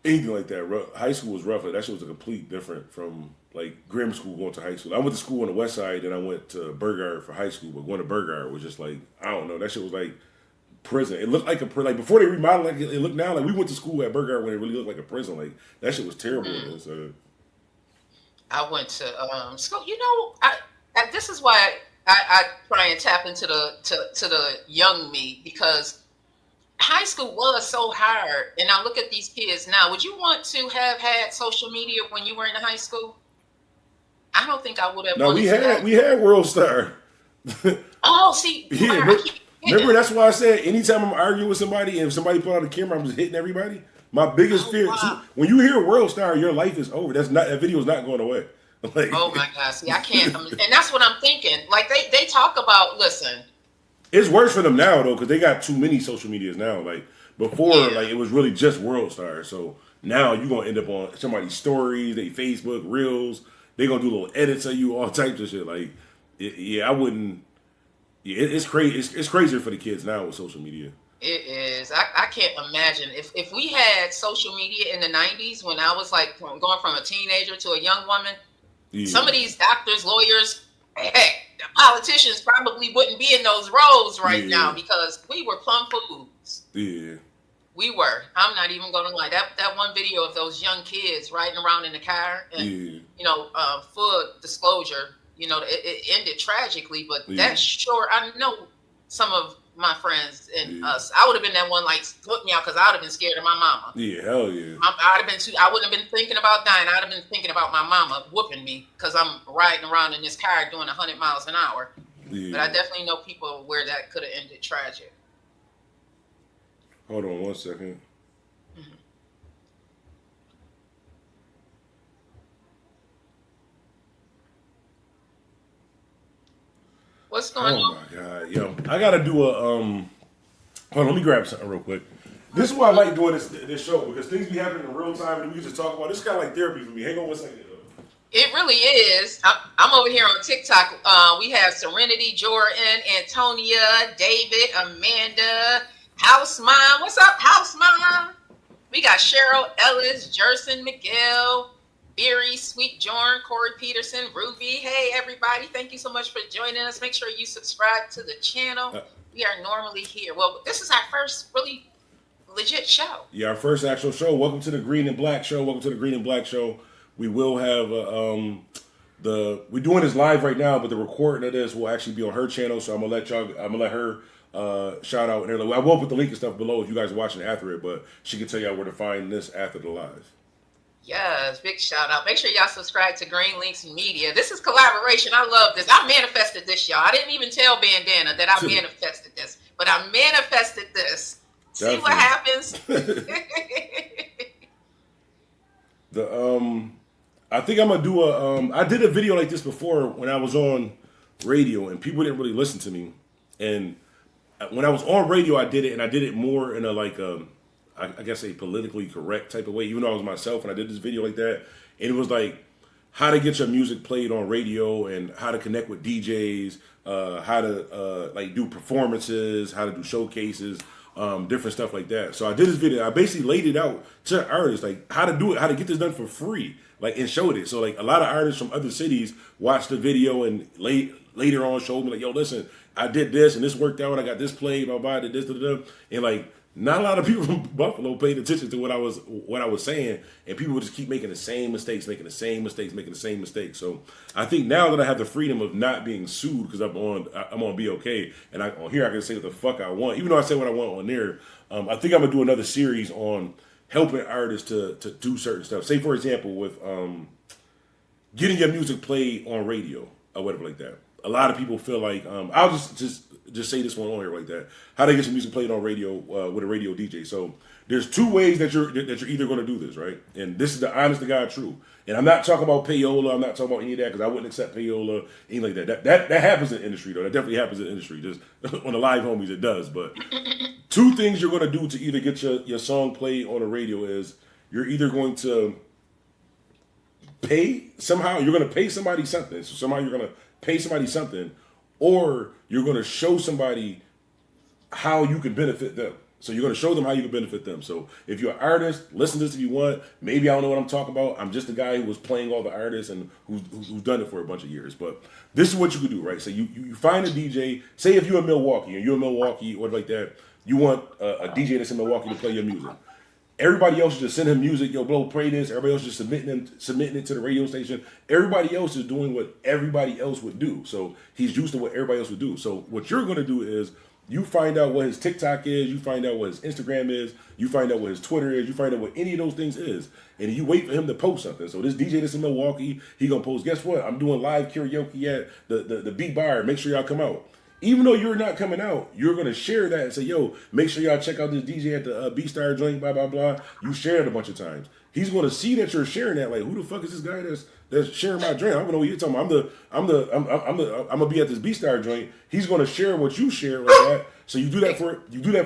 [SPEAKER 2] anything like that. High school was rough. Like, that shit was a complete different from like grammar school going to high school. I went to school on the west side, then I went to Burgard for high school. But going to Burgard was just like, I don't know. That shit was like prison. It looked like a prison. Like before they remodeled, like it looked now like we went to school at Burgard when it really looked like a prison. Like that shit was terrible. So.
[SPEAKER 1] I went to school. You know, this is why I try and tap into the young me, because high school was so hard. And I look at these kids now. Would you want to have had social media when you were in high school? I don't think I would have.
[SPEAKER 2] No, we had World Star.
[SPEAKER 1] Oh, see,
[SPEAKER 2] yeah. Remember, that's why I said anytime I'm arguing with somebody and if somebody put out a camera, I'm just hitting everybody. My biggest fear,
[SPEAKER 1] wow.
[SPEAKER 2] When you hear World Star, your life is over. That video is not going away. Like,
[SPEAKER 1] oh my God, see, I can't, and that's what I'm thinking. Like they talk about, listen.
[SPEAKER 2] It's worse for them now though, because they got too many social medias now. Like before, like it was really just World Star. So now you're gonna end up on somebody's stories, they Facebook Reels. They gonna do little edits of you, all types of shit. Like, I wouldn't. Yeah, it's crazy. It's crazier for the kids now with social media.
[SPEAKER 1] It is. I can't imagine if we had social media in the 90s when I was like going from a teenager to a young woman. Yeah. Some of these doctors, lawyers, heck, politicians probably wouldn't be in those roles right now because we were plum foods. Yeah. We were. I'm not even going to lie. That one video of those young kids riding around in the car, and you know, full disclosure, you know, it ended tragically, but that sure, I know some of my friends and us. I would have been that one like put me out because I would have been scared of my mama. Yeah, hell yeah. I wouldn't have been thinking about dying. I'd have been thinking about my mama whooping me because I'm riding around in this car doing 100 miles an hour. Yeah. But I definitely know people where that could have ended tragic.
[SPEAKER 2] Hold on 1 second.
[SPEAKER 1] Mm-hmm. What's going on?
[SPEAKER 2] Oh my God, yo! I gotta do a Hold on, let me grab something real quick. This is why I like doing this show because things be happening in real time and we can just talk about. This is kind of like therapy for me. Hang on 1 second.
[SPEAKER 1] It really is. I'm over here on TikTok. We have Serenity, Jordan, Antonia, David, Amanda, House Mom. What's up, House Mom? We got Cheryl Ellis, Jerson Miguel, Beery, Sweet Jorn, Corey Peterson, Ruby. Hey, everybody. Thank you so much for joining us. Make sure you subscribe to the channel. We are normally here. Well, this is our first really legit show. Yeah,
[SPEAKER 2] our first actual show. Welcome to the Green and Black Show. Welcome to the Green and Black Show. We will have we're doing this live right now, but the recording of this will actually be on her channel. So I'm gonna let her shout out. And I will put the link and stuff below if you guys are watching after it, but she can tell y'all where to find this after the live.
[SPEAKER 1] Yes, big shout out. Make sure y'all subscribe to Green Links Media. This is collaboration. I love this. I manifested this, y'all. I didn't even tell Bandana that I manifested this, but I manifested this. See what happens?
[SPEAKER 2] I think I'm gonna do I did a video like this before when I was on radio and people didn't really listen to me. And when I was on radio, I did it, and I did it more in a like I guess a politically correct type of way, even though I was myself and I did this video like that. And it was like how to get your music played on radio and how to connect with DJs, how to like do performances, how to do showcases, different stuff like that. So I did this video. I basically laid it out to artists, like how to do it, how to get this done for free, like, and showed it. So like a lot of artists from other cities watched the video and later on showed me like, yo, listen, I did this and this worked out. I got this played, blah, blah, I did this, and like not a lot of people from Buffalo paid attention to what I was saying, and people would just keep making the same mistakes. So I think now that I have the freedom of not being sued because I'm on BOK, and on here I can say what the fuck I want, even though I say what I want on there. I think I'm gonna do another series on helping artists to do certain stuff. Say for example with getting your music played on radio or whatever like that. A lot of people feel like I'll just say this one on here like that. How to get your music played on radio with a radio DJ. So there's two ways that you're either going to do this, right? And this is the honest to God truth. And I'm not talking about payola. I'm not talking about any of that because I wouldn't accept payola, anything like that. That happens in the industry though. That definitely happens in the industry. Just on the live homies, it does. But two things you're going to do to either get your song played on the radio is you're either going to pay somehow. You're going to pay somebody something. So somehow you're going to pay somebody something, or you're going to show somebody how you can benefit them. So you're going to show them how you can benefit them. So if you're an artist, listen to this if you want. Maybe I don't know what I'm talking about. I'm just the guy who was playing all the artists and who's done it for a bunch of years. But this is what you could do, right? So you find a DJ. Say if you're in Milwaukee or like that, you want a DJ that's in Milwaukee to play your music. Everybody else just send him music, yo, bro, play this. Everybody else just submitting it to the radio station. Everybody else is doing what everybody else would do. So he's used to what everybody else would do. So what you're going to do is you find out what his TikTok is, you find out what his Instagram is, you find out what his Twitter is, you find out what any of those things is, and you wait for him to post something. So this DJ that's in Milwaukee, he gonna post, guess what? I'm doing live karaoke at the Beat Bar. Make sure y'all come out. Even though you're not coming out, you're going to share that and say, yo, make sure y'all check out this DJ at the B-Star joint, blah, blah, blah. You share it a bunch of times. He's going to see that you're sharing that. Like, who the fuck is this guy that's sharing my drink? I don't know what you're talking about. I'm going to be at this B-Star joint. He's going to share what you share like that. So you do that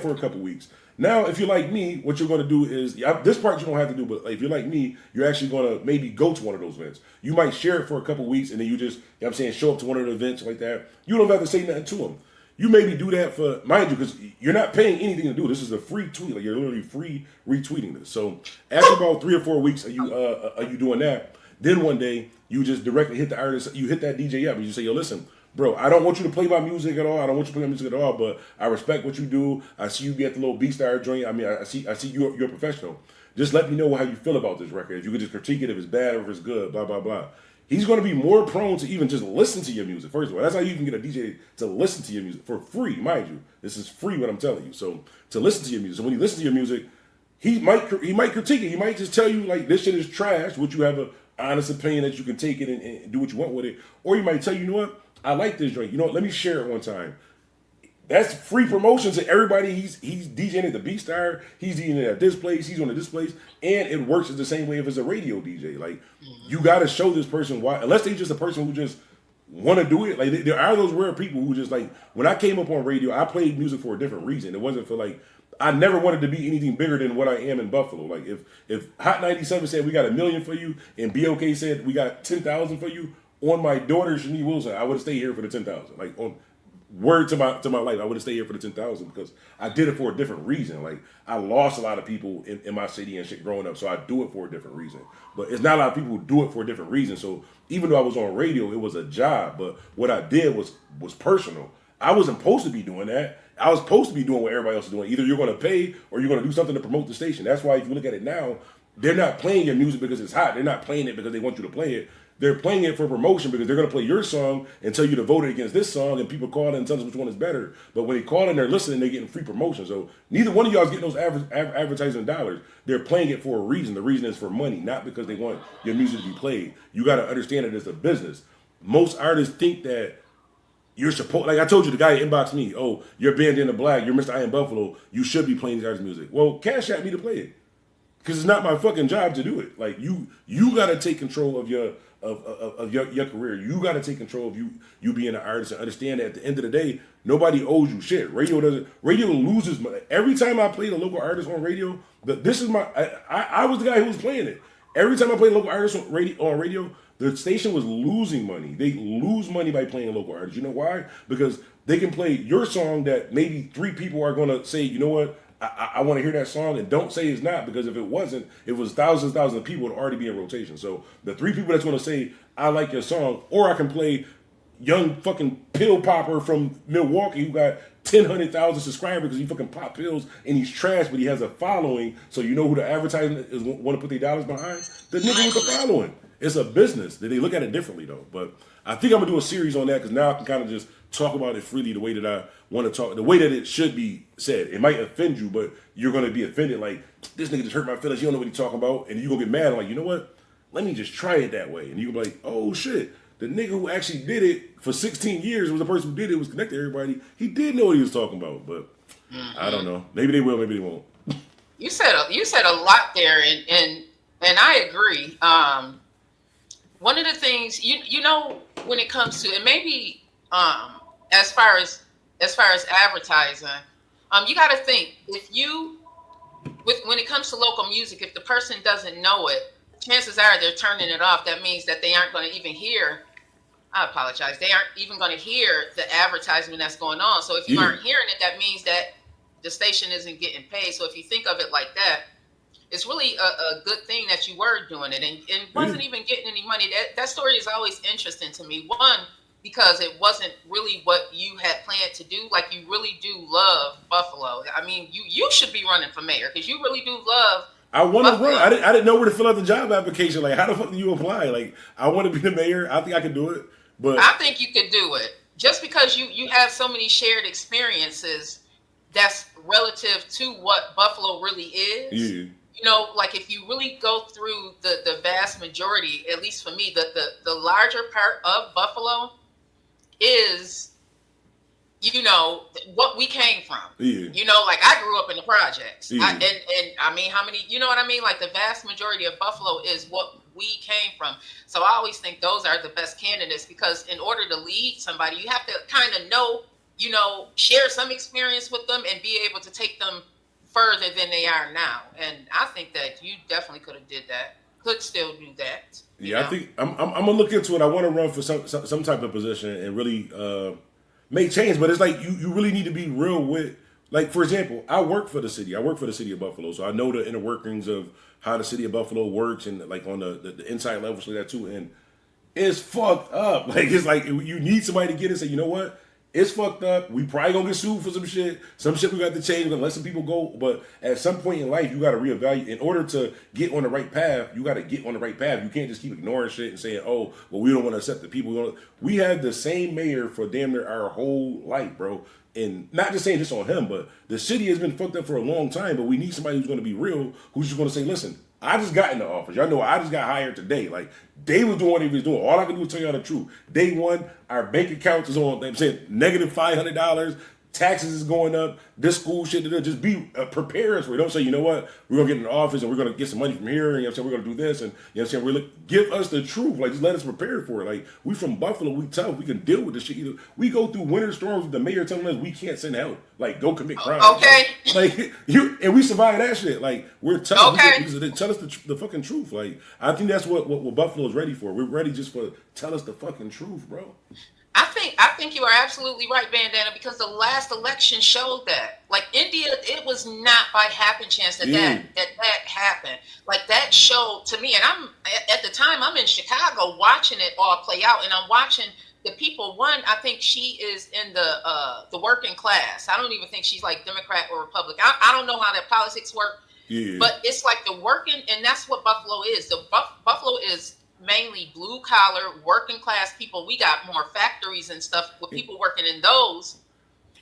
[SPEAKER 2] for a couple weeks. Now, if you're like me, what you're going to do is, this part you don't have to do, but if you're like me, you're actually going to maybe go to one of those events. You might share it for a couple weeks, and then you just, you know what I'm saying, show up to one of the events like that. You don't have to say nothing to them. You maybe do that for, mind you, because you're not paying anything to do. This is a free tweet. Like, you're literally free retweeting this. So after about 3 or 4 weeks are you doing that, then one day you just directly hit the artist, you hit that DJ up, and you say, yo, listen, bro, I don't want you to play my music at all. I don't want you to play my music at all, but I respect what you do. I see you be at the little B-Star joint. I mean, I see you're a professional. Just let me know how you feel about this record. If you could just critique it, if it's bad or if it's good, blah, blah, blah. He's going to be more prone to even just listen to your music. First of all, that's how you can get a DJ to listen to your music for free, mind you. This is free what I'm telling you. So to listen to your music. So when you listen to your music, he might critique it. He might just tell you like this shit is trash, which you have an honest opinion that you can take it and do what you want with it. Or he might tell you, you know what? I like this joint. You know what? Let me share it one time. That's free promotion to everybody. He's DJing at the B-Star. He's DJing at this place. He's on this place. And it works the same way if it's a radio DJ. Like, you got to show this person why. Unless they're just a person who just want to do it. Like, there are those rare people who just, like, when I came up on radio, I played music for a different reason. It wasn't for, like, I never wanted to be anything bigger than what I am in Buffalo. Like, if Hot 97 said we got 1 million for you and BOK said we got 10,000 for you, on my daughter, Shanique Wilson, I would have stayed here for the 10,000. Like, on word to my life, I would have stayed here for the 10,000 because I did it for a different reason. Like, I lost a lot of people in my city and shit growing up, so I do it for a different reason. But it's not a lot of people who do it for a different reason. So even though I was on radio, it was a job. But what I did was personal. I wasn't supposed to be doing that. I was supposed to be doing what everybody else is doing. Either you're going to pay or you're going to do something to promote the station. That's why if you look at it now, they're not playing your music because it's hot. They're not playing it because they want you to play it. They're playing it for promotion because they're going to play your song and tell you to vote against this song, and people call in and tell us which one is better. But when they call in, they're listening, they're getting free promotion. So neither one of y'all is getting those advertising dollars. They're playing it for a reason. The reason is for money, not because they want your music to be played. You got to understand it as a business. Most artists think that you're supposed, like I told you, the guy inboxed me, oh, you're Bandana Black, you're Mr. I Am Buffalo, you should be playing these guys' music. Well, cash at me to play it. Because it's not my fucking job to do it. Like, you got to take control of your career. You got to take control of you being an artist and understand that at the end of the day, nobody owes you shit. Radio loses money. Every time I played a local artist on radio, I was the guy who was playing it. Every time I played a local artist on radio, the station was losing money. They lose money by playing local artists. You know why? Because they can play your song that maybe 3 people are going to say, you know what? I want to hear that song, and don't say it's not, because if it wasn't, if it was thousands of people, it would already be in rotation. So the 3 people that's going to say, I like your song, or I can play young fucking pill popper from Milwaukee who got 100,000 subscribers because he fucking pop pills and he's trash, but he has a following, so you know who the advertisement is want to put their dollars behind? The nigga with the following. It's a business. They look at it differently though. But I think I'm gonna do a series on that because now I can kind of just talk about it freely the way that I want to talk, the way that it should be said. It might offend you, but you're gonna be offended like, this nigga just hurt my feelings, you don't know what he's talking about, and you gonna get mad. I'm like, you know what? Let me just try it that way. And you gonna be like, oh shit. The nigga who actually did it for 16 years was the person who did it, was connected to everybody. He did know what he was talking about, but I don't know. Maybe they will, maybe they won't.
[SPEAKER 1] You said a lot there, and I agree. One of the things you know when it comes to, and maybe as far as advertising, you got to think when it comes to local music, if the person doesn't know it, chances are they're turning it off. That means that they aren't going to even hear. I apologize. They aren't even going to hear the advertisement that's going on. So if you aren't hearing it, that means that the station isn't getting paid. So if you think of it like that, it's really a good thing that you were doing it and wasn't even getting any money. That story is always interesting to me. One, because it wasn't really what you had planned to do. Like, you really do love Buffalo. I mean, you should be running for mayor because you really do love
[SPEAKER 2] I want to run. I didn't know where to fill out the job application. Like, how the fuck do you apply? Like, I want to be the mayor. I think I can do it. But
[SPEAKER 1] I think you could do it. Just because you have so many shared experiences that's relative to what Buffalo really is.
[SPEAKER 2] Yeah.
[SPEAKER 1] You know, like if you really go through the vast majority, at least for me, the larger part of Buffalo is, you know, what we came from.
[SPEAKER 2] Yeah.
[SPEAKER 1] You know, like I grew up in the projects.
[SPEAKER 2] Yeah.
[SPEAKER 1] And I mean, how many, you know what I mean? Like the vast majority of Buffalo is what we came from. So I always think those are the best candidates because in order to lead somebody, you have to kind of know, you know, share some experience with them and be able to take them further than they are now. And I think that you definitely could have did that, could still do that.
[SPEAKER 2] Yeah, know? I think I'm gonna look into it. I want to run for some type of position and really make change. But it's like you really need to be real with, like, for example, I work for the city. I work for the city of Buffalo, so I know the inner workings of how the city of Buffalo works and like on the inside levels like that too. And it's fucked up. Like, it's like you need somebody to get it and say, you know what? It's fucked up. We probably gonna get sued for some shit. Some shit we got to change. We're gonna let some people go. But at some point in life, you got to reevaluate. In order to get on the right path, you got to get on the right path. You can't just keep ignoring shit and saying, "Oh, well, we don't want to accept the people." We had the same mayor for damn near our whole life, bro. And not just saying this on him, but the city has been fucked up for a long time. But we need somebody who's going to be real, who's just going to say, "Listen, I just got in the office. Y'all know I just got hired today. Like, they was doing what he was doing. All I can do is tell y'all the truth. Day one, our bank account is on, I'm saying, negative $500. Taxes is going up. This school shit, just be prepared for it. Don't say, you know what, we're going to get in the office and we're going to get some money from here. And you know what I'm saying, we're going to do this. And you know what I'm saying, give us the truth. Like, just let us prepare for it. Like, we from Buffalo, we tough. We can deal with this shit. We go through winter storms with the mayor telling us we can't send help. Like, go commit crimes.
[SPEAKER 1] Okay.
[SPEAKER 2] Like, and we survive that shit. Like, we're tough.
[SPEAKER 1] Okay.
[SPEAKER 2] They tell us the fucking truth. Like, I think that's what Buffalo is ready for. We're ready just for tell us the fucking truth, bro.
[SPEAKER 1] I think you are absolutely right, Bandana, because the last election showed that. Like, India, it was not by happen chance that happened. Like, that showed to me, and I'm at the time I'm in Chicago watching it all play out, and I'm watching the people. One, I think she is in the working class. I don't even think she's like Democrat or Republican. I don't know how that politics work.
[SPEAKER 2] Yeah.
[SPEAKER 1] But it's like the working, and that's what Buffalo is. The Buffalo is mainly blue collar, working class people. We got more factories and stuff with people working in those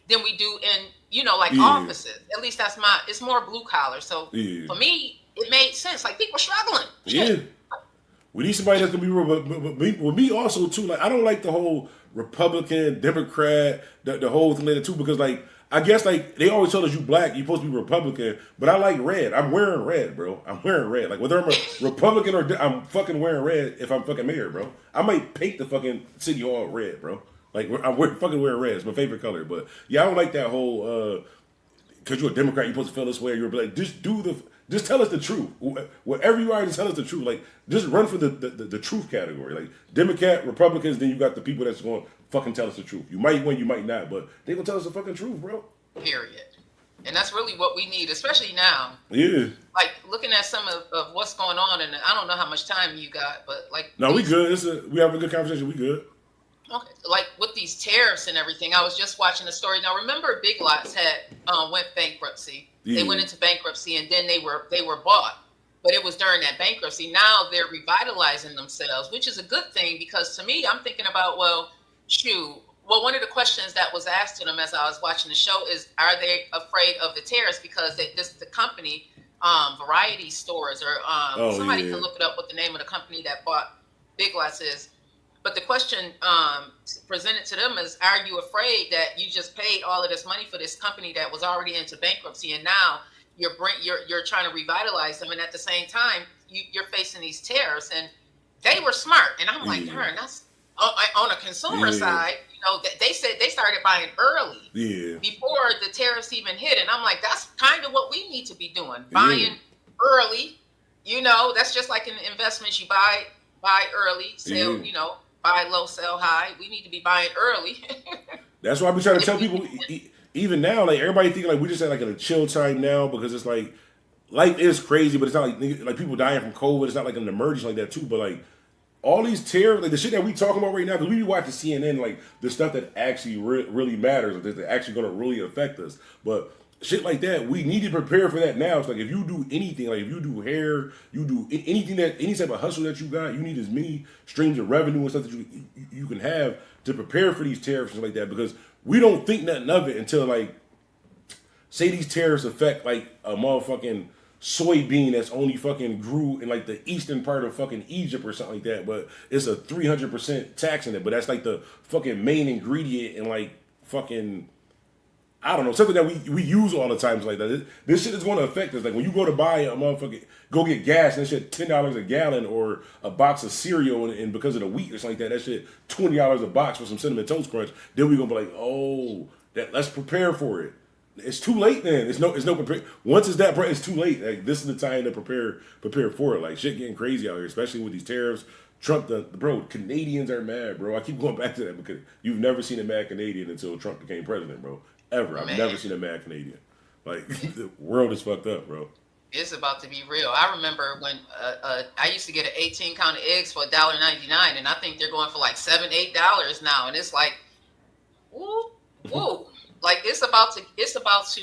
[SPEAKER 1] than we do in, you know, like offices. At least that's it's more blue collar. So for me, it made sense. Like, people struggling.
[SPEAKER 2] Yeah. We need somebody that's gonna be real, but with me also too. Like, I don't like the whole Republican, Democrat, the whole thing later too, because like, I guess like they always tell us you black, you're supposed to be Republican, but I like red. I'm wearing red, bro. I'm wearing red. Like, whether I'm a Republican or I'm fucking wearing red if I'm fucking mayor, bro. I might paint the fucking city hall red, bro. Like, I'm fucking wearing red. It's my favorite color. But yeah, I don't like that whole because you're a Democrat, you're supposed to feel this way. You're like, just tell us the truth. Whatever you are, just tell us the truth. Like, just run for the truth category. Like, Democrat, Republicans, then you got the people that's going to fucking tell us the truth. You might win, you might not, but they going to tell us the fucking truth, bro.
[SPEAKER 1] Period. And that's really what we need, especially now.
[SPEAKER 2] Yeah.
[SPEAKER 1] Like, looking at some of what's going on, and I don't know how much time you got, but like...
[SPEAKER 2] No, we good. We have a good conversation. We good.
[SPEAKER 1] Okay, like with these tariffs and everything, I was just watching a story. Now, remember, Big Lots had went bankruptcy. They went
[SPEAKER 2] Yeah,
[SPEAKER 1] into bankruptcy, and then they were bought. But it was during that bankruptcy. Now they're revitalizing themselves, which is a good thing because to me, I'm thinking about well, shoot. Well, one of the questions that was asked to them as I was watching the show is, are they afraid of the tariffs because this the company, Variety Stores, or
[SPEAKER 2] oh
[SPEAKER 1] somebody can
[SPEAKER 2] yeah,
[SPEAKER 1] look it up what the name of the company that bought Big Lots is. But the question presented to them is, are you afraid that you just paid all of this money for this company that was already into bankruptcy, and now you're trying to revitalize them, and at the same time you're facing these tariffs? And they were smart, and I'm like,
[SPEAKER 2] yeah,
[SPEAKER 1] darn, that's on a consumer
[SPEAKER 2] yeah,
[SPEAKER 1] side. They said they started buying early
[SPEAKER 2] yeah,
[SPEAKER 1] before the tariffs even hit, and I'm like, that's kind of what we need to be doing,
[SPEAKER 2] yeah,
[SPEAKER 1] buying early. That's just like in investments. You buy early, sell,
[SPEAKER 2] yeah.
[SPEAKER 1] buy low, sell high. We need to be buying early.
[SPEAKER 2] That's why I be trying to
[SPEAKER 1] if
[SPEAKER 2] tell
[SPEAKER 1] we
[SPEAKER 2] people.
[SPEAKER 1] can.
[SPEAKER 2] Even now, like everybody thinking like we just at like in a chill time now because it's like life is crazy, but it's not like people dying from COVID. It's not like an emergency like that too. But like all these terror, like the shit that we talking about right now, because we be watching CNN, like the stuff that actually really matters, that's actually going to really affect us. But shit like that, we need to prepare for that now. It's like if you do anything, like if you do hair, you do anything that any type of hustle that you got, you need as many streams of revenue and stuff that you can have to prepare for these tariffs and like that. Because we don't think nothing of it until like say these tariffs affect like a motherfucking soybean that's only fucking grew in like the eastern part of fucking Egypt or something like that, but it's a 300% tax in it. But that's like the fucking main ingredient in like fucking I don't know, something that we use all the times like that. This shit is going to affect us. Like when you go to buy a motherfucking go get gas and that shit $10 a gallon or a box of cereal and because of the wheat or something like that shit $20 a box for some cinnamon toast crunch. Then we gonna be like, oh, let's prepare for it. It's too late then. It's no prepare. Once it's that, it's too late. Like this is the time to prepare for it. Like shit getting crazy out here, especially with these tariffs. Trump, bro, Canadians are mad, bro. I keep going back to that because you've never seen a mad Canadian until Trump became president, bro. Ever. I've
[SPEAKER 1] Man,
[SPEAKER 2] never seen a mad Canadian. Like the world is fucked up, bro.
[SPEAKER 1] it's about to be real. I remember when I used to get an 18 count of eggs for $1.99, and I think they're going for like $7, $8 now, and it's like, woo, woo. Like it's about to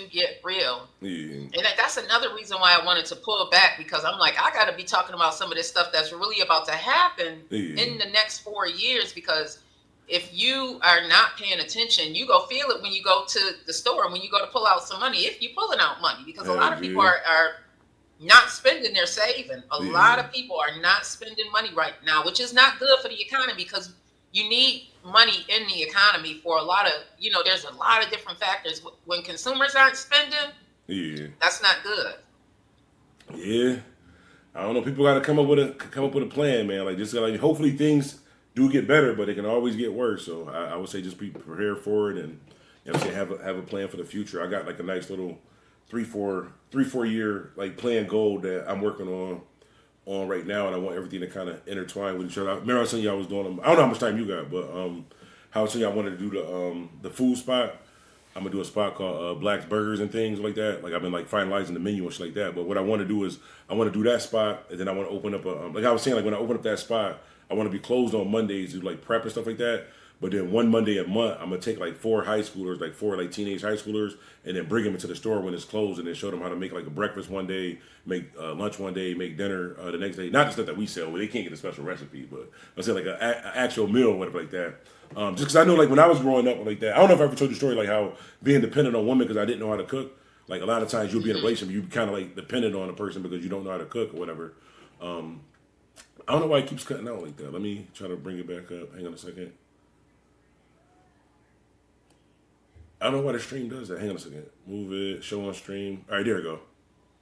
[SPEAKER 1] get real.
[SPEAKER 2] Yeah,
[SPEAKER 1] And that's another reason why I wanted to pull back, because I'm like, I got to be talking about some of this stuff that's really about to happen
[SPEAKER 2] yeah,
[SPEAKER 1] in the next 4 years. Because if you are not paying attention, you go feel it when you go to the store, when you go to pull out some money, if you're pulling out money, because a
[SPEAKER 2] hell
[SPEAKER 1] lot of people
[SPEAKER 2] yeah,
[SPEAKER 1] are not spending, they're saving. A lot
[SPEAKER 2] yeah,
[SPEAKER 1] of people are not spending money right now, which is not good for the economy, because you need money in the economy for a lot of, there's a lot of different factors. When consumers aren't spending,
[SPEAKER 2] yeah,
[SPEAKER 1] that's not good.
[SPEAKER 2] yeah. I don't know. People got to come up with a plan, man. Like just like hopefully things do get better, but it can always get worse. So I would say just be prepared for it and say have a plan for the future. I got like a nice little 3-4 year like plan goal that I'm working on right now, and I want everything to kind of intertwine with each other. Remember I was telling you I was doing. I don't know how much time you got, but how I was telling you I wanted to do the food spot. I'm gonna do a spot called Black's Burgers and things like that. Like I've been like finalizing the menu and shit like that. But what I want to do is I want to do that spot, and then I want to open up a like I was saying, like when I open up that spot, I want to be closed on Mondays to like prep and stuff like that. But then one Monday a month, I'm gonna take like 4 high schoolers, like 4 like teenage high schoolers, and then bring them into the store when it's closed, and then show them how to make like a breakfast one day, make lunch one day, make dinner the next day. Not the stuff that we sell, where they can't get a special recipe, but I say like an actual meal or whatever like that. Just because I know like when I was growing up like that, I don't know if I ever told you the story like how being dependent on women because I didn't know how to cook. Like a lot of times you'll be in a relationship, you kind of like dependent on a person because you don't know how to cook or whatever. I don't know why it keeps cutting out like that. Let me try to bring it back up. Hang on a second. I don't know why the stream does that. Hang on a second. Move it. Show on stream. All right, there we go.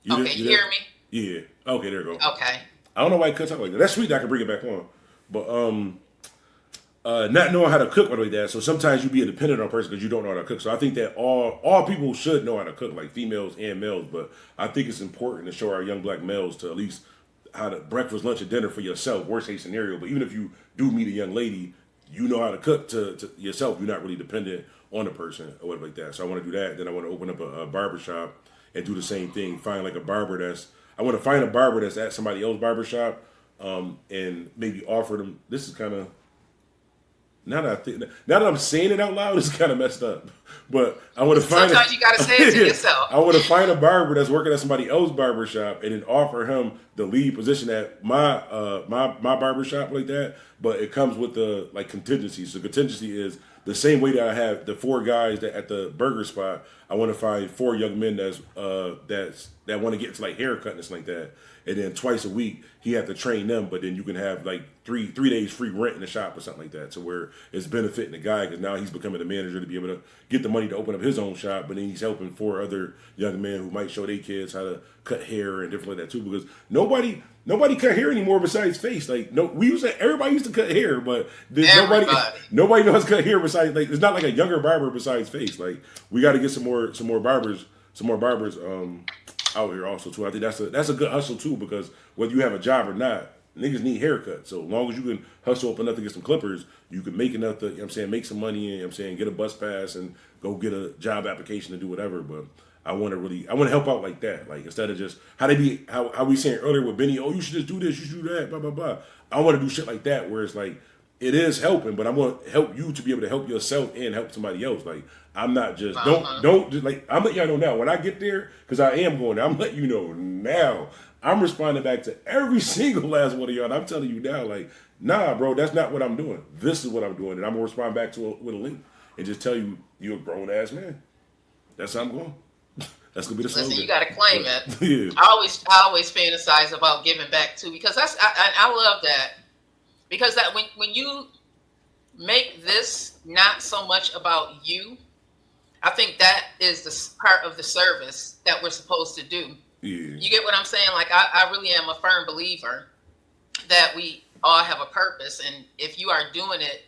[SPEAKER 1] Okay, you hear me?
[SPEAKER 2] Yeah. Okay, there we go.
[SPEAKER 1] Okay.
[SPEAKER 2] I don't know why it cuts out like that. That's sweet that I can bring it back on. But not knowing how to cook like that. So sometimes you be a dependent on a person because you don't know how to cook. So I think that all people should know how to cook, like females and males. But I think it's important to show our young black males to at least how to breakfast, lunch, and dinner for yourself. Worst case scenario. But even if you do meet a young lady, you know how to cook to yourself. You're not really dependent on the person or whatever like that. So I want to do that. Then I want to open up a barber shop and do the same thing. Find like a barber I want to find a barber that's at somebody else's barber shop and maybe offer them. This is kind of Now that I'm saying it out loud, it's kind of messed up. But I want to find.
[SPEAKER 1] Sometimes you gotta say it to yourself.
[SPEAKER 2] I want to find a barber that's working at somebody else's barber shop and then offer him the lead position at my barber shop like that. But it comes with the like contingency. So contingency is the same way that I have the 4 guys that at the burger spot. I want to find 4 young men that want to get to like haircut and stuff like that. And then twice a week he have to train them, but then you can have like three days free rent in the shop or something like that, to where it's benefiting the guy because now he's becoming the manager to be able to get the money to open up his own shop, but then he's helping 4 other young men who might show their kids how to cut hair and different like that too. Because nobody cut hair anymore besides face. Like everybody used to cut hair, but nobody knows how to cut hair besides like it's not like a younger barber besides face. Like we got to get some more barbers out here also too. I think that's a good hustle too, because whether you have a job or not, niggas need haircuts. So as long as you can hustle up enough to get some clippers, you can make enough to, you know what I'm saying, make some money and, you know what I'm saying, get a bus pass and go get a job application to do whatever. But I want to help out like that. Like instead of just how we saying earlier with Benny, oh, you should just do this, you should do that, blah blah blah. I want to do shit like that where it's like it is helping, but I want to help you to be able to help yourself and help somebody else. Like I'm not just don't just like I'm letting y'all know now when I get there, because I am going there. I'm letting you know now. I'm responding back to every single last one of y'all. And I'm telling you now, like, nah, bro, that's not what I'm doing. This is what I'm doing, and I'm gonna respond back to with a link and just tell you you're a grown ass man. That's how I'm going. That's gonna be the slogan.
[SPEAKER 1] Listen, you gotta claim it.
[SPEAKER 2] Yeah.
[SPEAKER 1] I always fantasize about giving back too, because I love that. Because that when you make this not so much about you, I think that is the part of the service that we're supposed to do.
[SPEAKER 2] Yeah.
[SPEAKER 1] You get what I'm saying? Like I really am a firm believer that we all have a purpose, and if you are doing it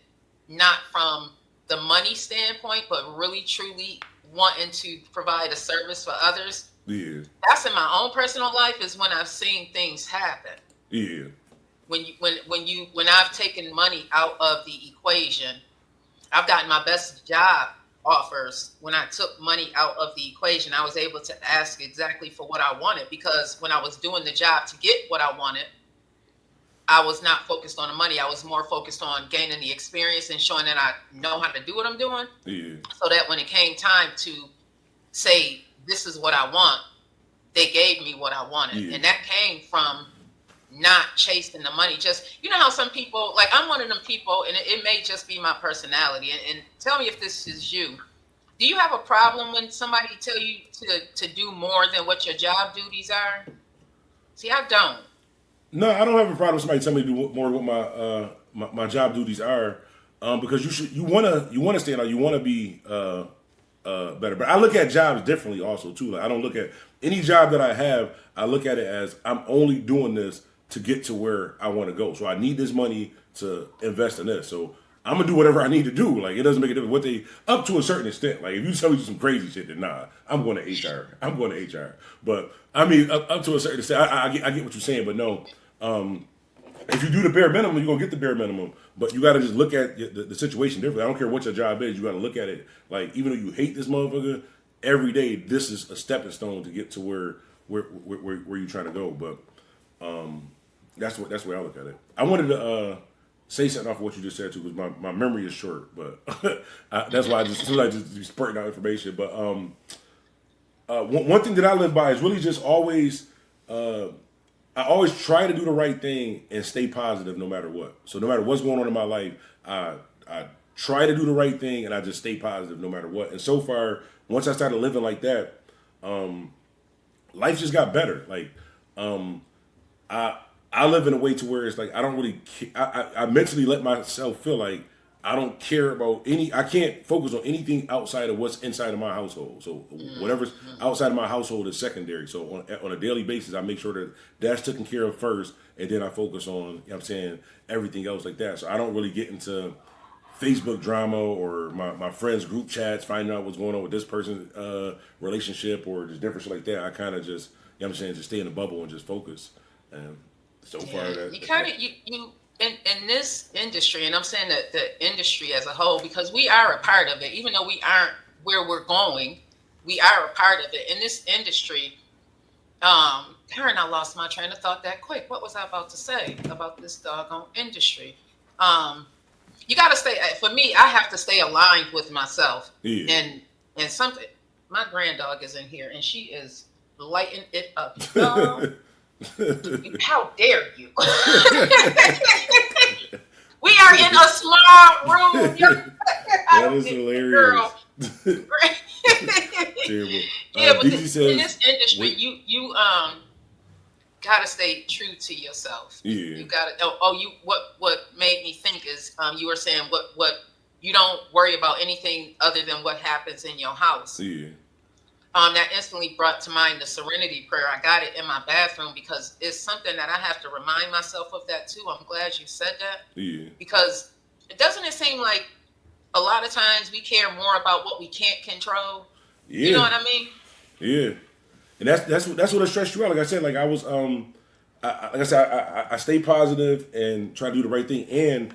[SPEAKER 1] not from the money standpoint, but really truly wanting to provide a service for others,
[SPEAKER 2] yeah,
[SPEAKER 1] that's in my own personal life is when I've seen things happen.
[SPEAKER 2] Yeah.
[SPEAKER 1] When I've taken money out of the equation, I've gotten my best job offers when I took money out of the equation. I was able to ask exactly for what I wanted, because when I was doing the job to get what I wanted, I was not focused on the money. I was more focused on gaining the experience and showing that I know how to do what I'm doing.
[SPEAKER 2] Yeah.
[SPEAKER 1] So that when it came time to say, this is what I want, they gave me what I wanted.
[SPEAKER 2] Yeah.
[SPEAKER 1] And that came from not chasing the money. Just, you know how some people, like I'm one of them people, and it may just be my personality, and tell me if this is you. Do you have a problem when somebody tell you to do more than what your job duties are? See, I don't.
[SPEAKER 2] No, I don't have a problem with somebody telling me to do more than what my job duties are, because you wanna stand out, you wanna be better. But I look at jobs differently also too. Like I don't look at any job that I have. I look at it as I'm only doing this to get to where I want to go. So I need this money to invest in this. So I'm gonna do whatever I need to do. Like it doesn't make a difference what they up to a certain extent. Like if you tell me some crazy shit, then nah, I'm going to HR. I'm going to HR. But I mean, up to a certain extent, I get what you're saying. But no, if you do the bare minimum, you're gonna get the bare minimum. But you got to just look at the situation differently. I don't care what your job is. You got to look at it like, even though you hate this motherfucker, every day this is a stepping stone to get to where you're trying to go. But that's the way I look at it. I wanted to say something off of what you just said too, because my memory is short. But that's why I just be spurting out information. But one thing that I live by is really just always. I always try to do the right thing and stay positive no matter what. So no matter what's going on in my life, I try to do the right thing and I just stay positive no matter what. And so far, once I started living like that, life just got better. Like I live in a way to where it's like I don't really I mentally let myself feel like I don't care about I can't focus on anything outside of what's inside of my household. So whatever's outside of my household is secondary. So on a daily basis, I make sure that that's taken care of first, and then I focus on, you know what I'm saying, everything else like that. So I don't really get into Facebook drama or my friends' group chats, finding out what's going on with this person's relationship or just different shit like that. I kind of just, you know what I'm saying, just stay in the bubble and just focus. And so far,
[SPEAKER 1] you kind of, you in this industry, and I'm saying that the industry as a whole, because we are a part of it, even though we aren't where we're going, we are a part of it. In this industry, Karen, I lost my train of thought that quick. What was I about to say about this doggone industry? you got to stay. For me, I have to stay aligned with myself.
[SPEAKER 2] Yeah.
[SPEAKER 1] And something. My grand dog is in here, and she is lighting it up. Dog, how dare you? We are in a small room.
[SPEAKER 2] That is hilarious. Terrible.
[SPEAKER 1] Yeah, but
[SPEAKER 2] DG says,
[SPEAKER 1] in this industry, you gotta stay true to yourself.
[SPEAKER 2] Yeah.
[SPEAKER 1] You gotta. What made me think is you were saying what you don't worry about anything other than what happens in your house.
[SPEAKER 2] Yeah.
[SPEAKER 1] That instantly brought to mind the serenity prayer. I got it in my bathroom because it's something that I have to remind myself of that too. I'm glad you said that.
[SPEAKER 2] Yeah.
[SPEAKER 1] Because doesn't it seem like a lot of times we care more about what we can't control?
[SPEAKER 2] Yeah.
[SPEAKER 1] You know what I mean?
[SPEAKER 2] Yeah. And that's what stressed you out. Like I said, like I was I stay positive and try to do the right thing, and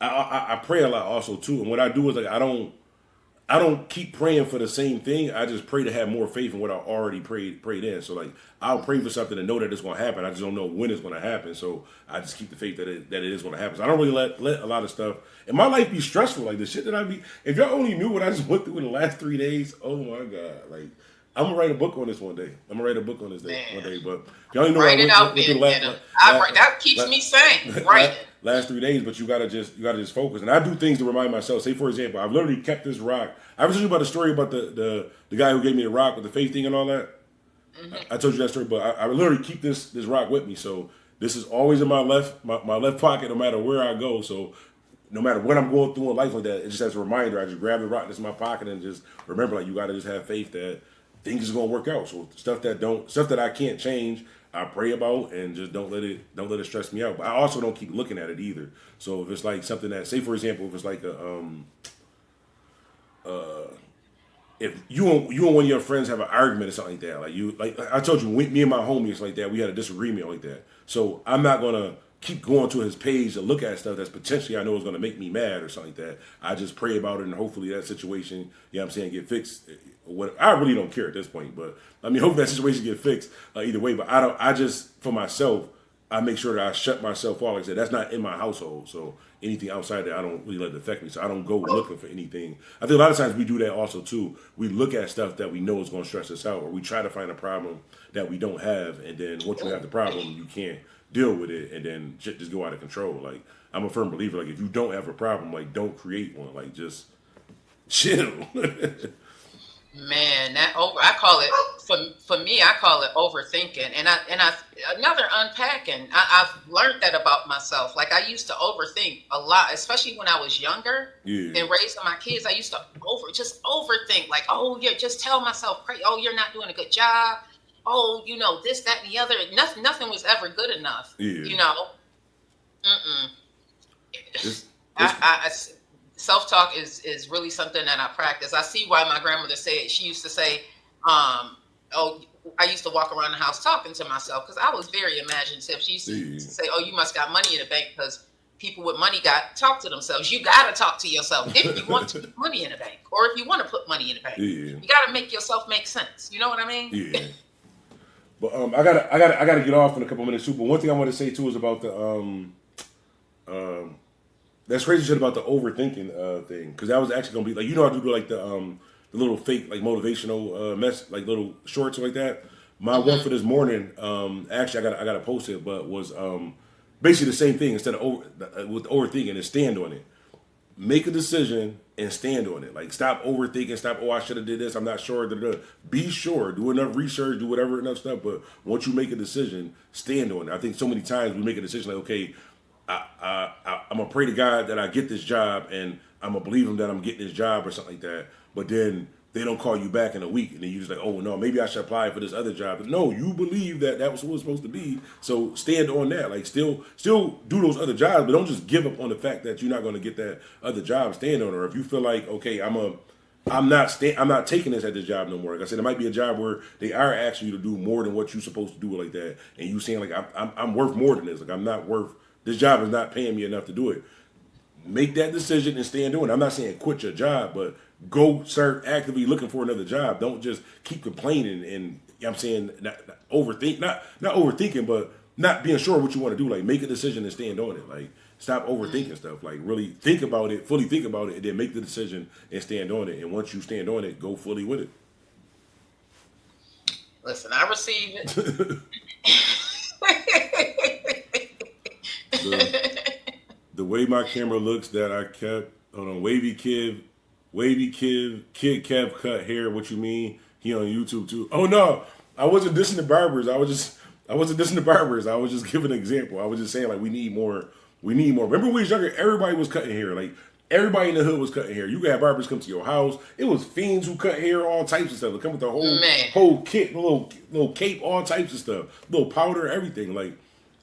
[SPEAKER 2] I pray a lot also too. And what I do is like I don't keep praying for the same thing. I just pray to have more faith in what I already prayed in. So like I'll pray for something and know that it's going to happen. I just don't know when it's going to happen. So I just keep the faith that it is going to happen. So I don't really let a lot of stuff in my life be stressful. Like the shit that I be. If y'all only knew what I just went through in the last 3 days, oh my god! Like I'm gonna write a book on this one day. I'm gonna write a book on this day one day. But if y'all only know
[SPEAKER 1] write it out, that keeps me sane. Right.
[SPEAKER 2] Last 3 days, but you gotta just focus. And I do things to remind myself. Say for example, I've literally kept this rock. I was telling you about the story about the guy who gave me the rock with the faith thing and all that. Mm-hmm. I told you that story, but I literally keep this rock with me. So this is always in my left pocket, no matter where I go. So no matter what I'm going through in life like that, it just as a reminder. I just grab the rock that's in my pocket and just remember, like you gotta just have faith that things are gonna work out. So stuff that I can't change, I pray about and just don't let it stress me out. But I also don't keep looking at it either. So if it's like something that, say for example, if it's like if you and one of your friends have an argument or something like that, like I told you, me and my homies like that, we had a disagreement like that. So I'm not gonna keep going to his page to look at stuff that's potentially I know is gonna make me mad or something like that. I just pray about it and hopefully that situation, you know what I'm saying, get fixed. What I really don't care at this point, but I mean, hope that situation get fixed either way. But I just for myself, I make sure that I shut myself off. Like I said, that's not in my household, so anything outside that I don't really let it affect me. So I don't go looking for anything. I think a lot of times we do that also too. We look at stuff that we know is going to stress us out, or we try to find a problem that we don't have, and then once you have the problem, you can't deal with it, and then shit just go out of control. Like I'm a firm believer, like if you don't have a problem, like don't create one. Like just chill.
[SPEAKER 1] Man, I call it for me. I call it overthinking, and I another unpacking. I've learned that about myself. Like I used to overthink a lot, especially when I was younger and raising my kids. I used to overthink. Like, oh, yeah, just tell myself, oh, you're not doing a good job. Oh, you know this, that, and the other. Nothing was ever good enough. Yeah. You know. Self-talk is really something that I practice. I see why my grandmother said, she used to say, I used to walk around the house talking to myself because I was very imaginative. She used to say, oh, you must got money in the bank because people with money talk to themselves. You got to talk to yourself if you want to put money in the bank or if you want to put money in the bank. Yeah. You got to make yourself make sense. You know what I mean? Yeah.
[SPEAKER 2] But I gotta get off in a couple minutes too. But one thing I want to say too is about the that's crazy shit about the overthinking thing, because that was actually gonna be like, you know, I do like the little fake like motivational like little shorts like that. My one for this morning, actually I gotta post it, but was basically the same thing. Instead of with overthinking, and stand on it. Make a decision and stand on it. Like stop overthinking. Stop. Oh, I should have did this. I'm not sure. Be sure. Do enough research. Do whatever enough stuff. But once you make a decision, stand on it. I think so many times we make a decision like, okay, I'm gonna pray to God that I get this job, and I'm gonna believe Him that I'm getting this job or something like that. But then they don't call you back in a week, and then you're just like, oh no, maybe I should apply for this other job. But no, you believe that was what it was supposed to be. So stand on that. Like still do those other jobs, but don't just give up on the fact that you're not gonna get that other job. Stand on it. Or if you feel like, okay, I'm not taking this at this job no more. Like I said, it might be a job where they are asking you to do more than what you're supposed to do like that, and you saying like I'm worth more than this. Like I'm not worth. This job is not paying me enough to do it. Make that decision and stand doing it. I'm not saying quit your job, but go start actively looking for another job. Don't just keep complaining and you know what I'm saying, not overthinking, but not being sure what you want to do. Like make a decision and stand on it. Like stop overthinking stuff. Like really think about it, fully think about it, and then make the decision and stand on it. And once you stand on it, go fully with it.
[SPEAKER 1] Listen, I receive it.
[SPEAKER 2] The way my camera looks that I kept on wavy kid Kev cut hair. What you mean? He on YouTube too. Oh no, I wasn't dissing the barbers. I wasn't dissing the barbers. I was just giving an example. I was just saying like we need more. Remember when we was younger, everybody was cutting hair. Like everybody in the hood was cutting hair. You could have barbers come to your house. It was fiends who cut hair, all types of stuff. They come with the whole kit, little cape, all types of stuff, little powder, everything. Like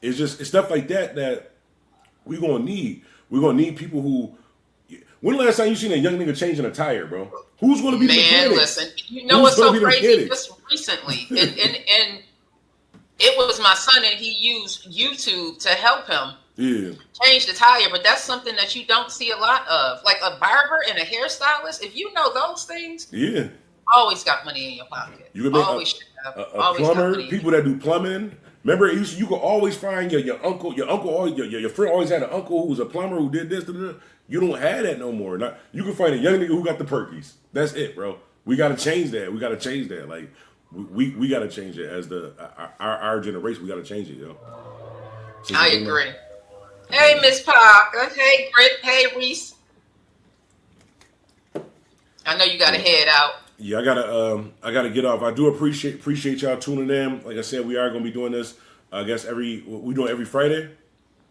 [SPEAKER 2] it's stuff like that we're gonna need. We're gonna need people who. When the last time you seen a young nigga changing a tire, bro? Who's gonna be the mechanic?
[SPEAKER 1] Man, listen, you know what's so crazy? Just recently, and it was my son, and he used YouTube to help him change the tire. But that's something that you don't see a lot of, like a barber and a hairstylist. If you know those things, always got money in your pocket.
[SPEAKER 2] You can make a plumber, people that do plumbing. Remember, you could always find your uncle. Your friend always had an uncle who was a plumber who did this. You don't have that no more. You can find a young nigga who got the perkies. That's it, bro. We got to change that. Like we got to change it as our generation. We got to change it, yo.
[SPEAKER 1] I agree. Hey, Miss Parker. Hey, Britt. Hey, Reese. I know you got to head out.
[SPEAKER 2] Yeah, I gotta get off. I do appreciate y'all tuning in. Like I said, we are gonna be doing this. I guess we doing every Friday.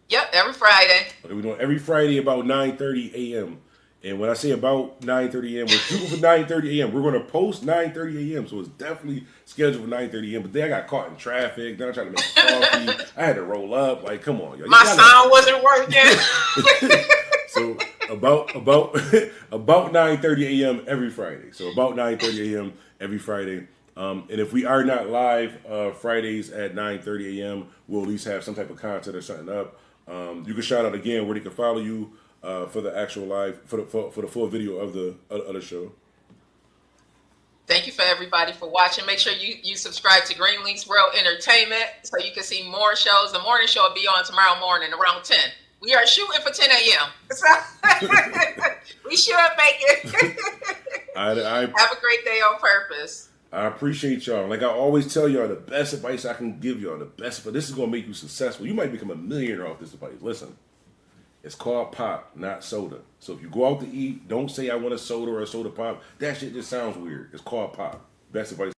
[SPEAKER 1] Yep, every Friday.
[SPEAKER 2] Okay, we're doing every Friday about 9:30 a.m. And when I say about 9:30 a.m., we're shooting for 9:30 a.m. We're gonna post 9:30 a.m. So it's definitely scheduled for 9:30 a.m. But then I got caught in traffic. Then I tried to make coffee. I had to roll up. Like, come on, yo.
[SPEAKER 1] My sound wasn't working.
[SPEAKER 2] So about 9:30 a.m. every Friday. So about 9:30 a.m. every Friday. And if we are not live Fridays at 9:30 a.m., we'll at least have some type of content or something up. You can shout out again where they can follow you for the actual live for the full video of the show.
[SPEAKER 1] Thank you for everybody for watching. Make sure you subscribe to Green Links World Entertainment so you can see more shows. The morning show will be on tomorrow morning around 10. We are shooting for 10 a.m. So we should make it. Have a great day on purpose.
[SPEAKER 2] I appreciate y'all. Like I always tell y'all, the best advice I can give y'all, this is going to make you successful. You might become a millionaire off this advice. Listen, it's called pop, not soda. So if you go out to eat, don't say I want a soda or a soda pop. That shit just sounds weird. It's called pop. Best advice.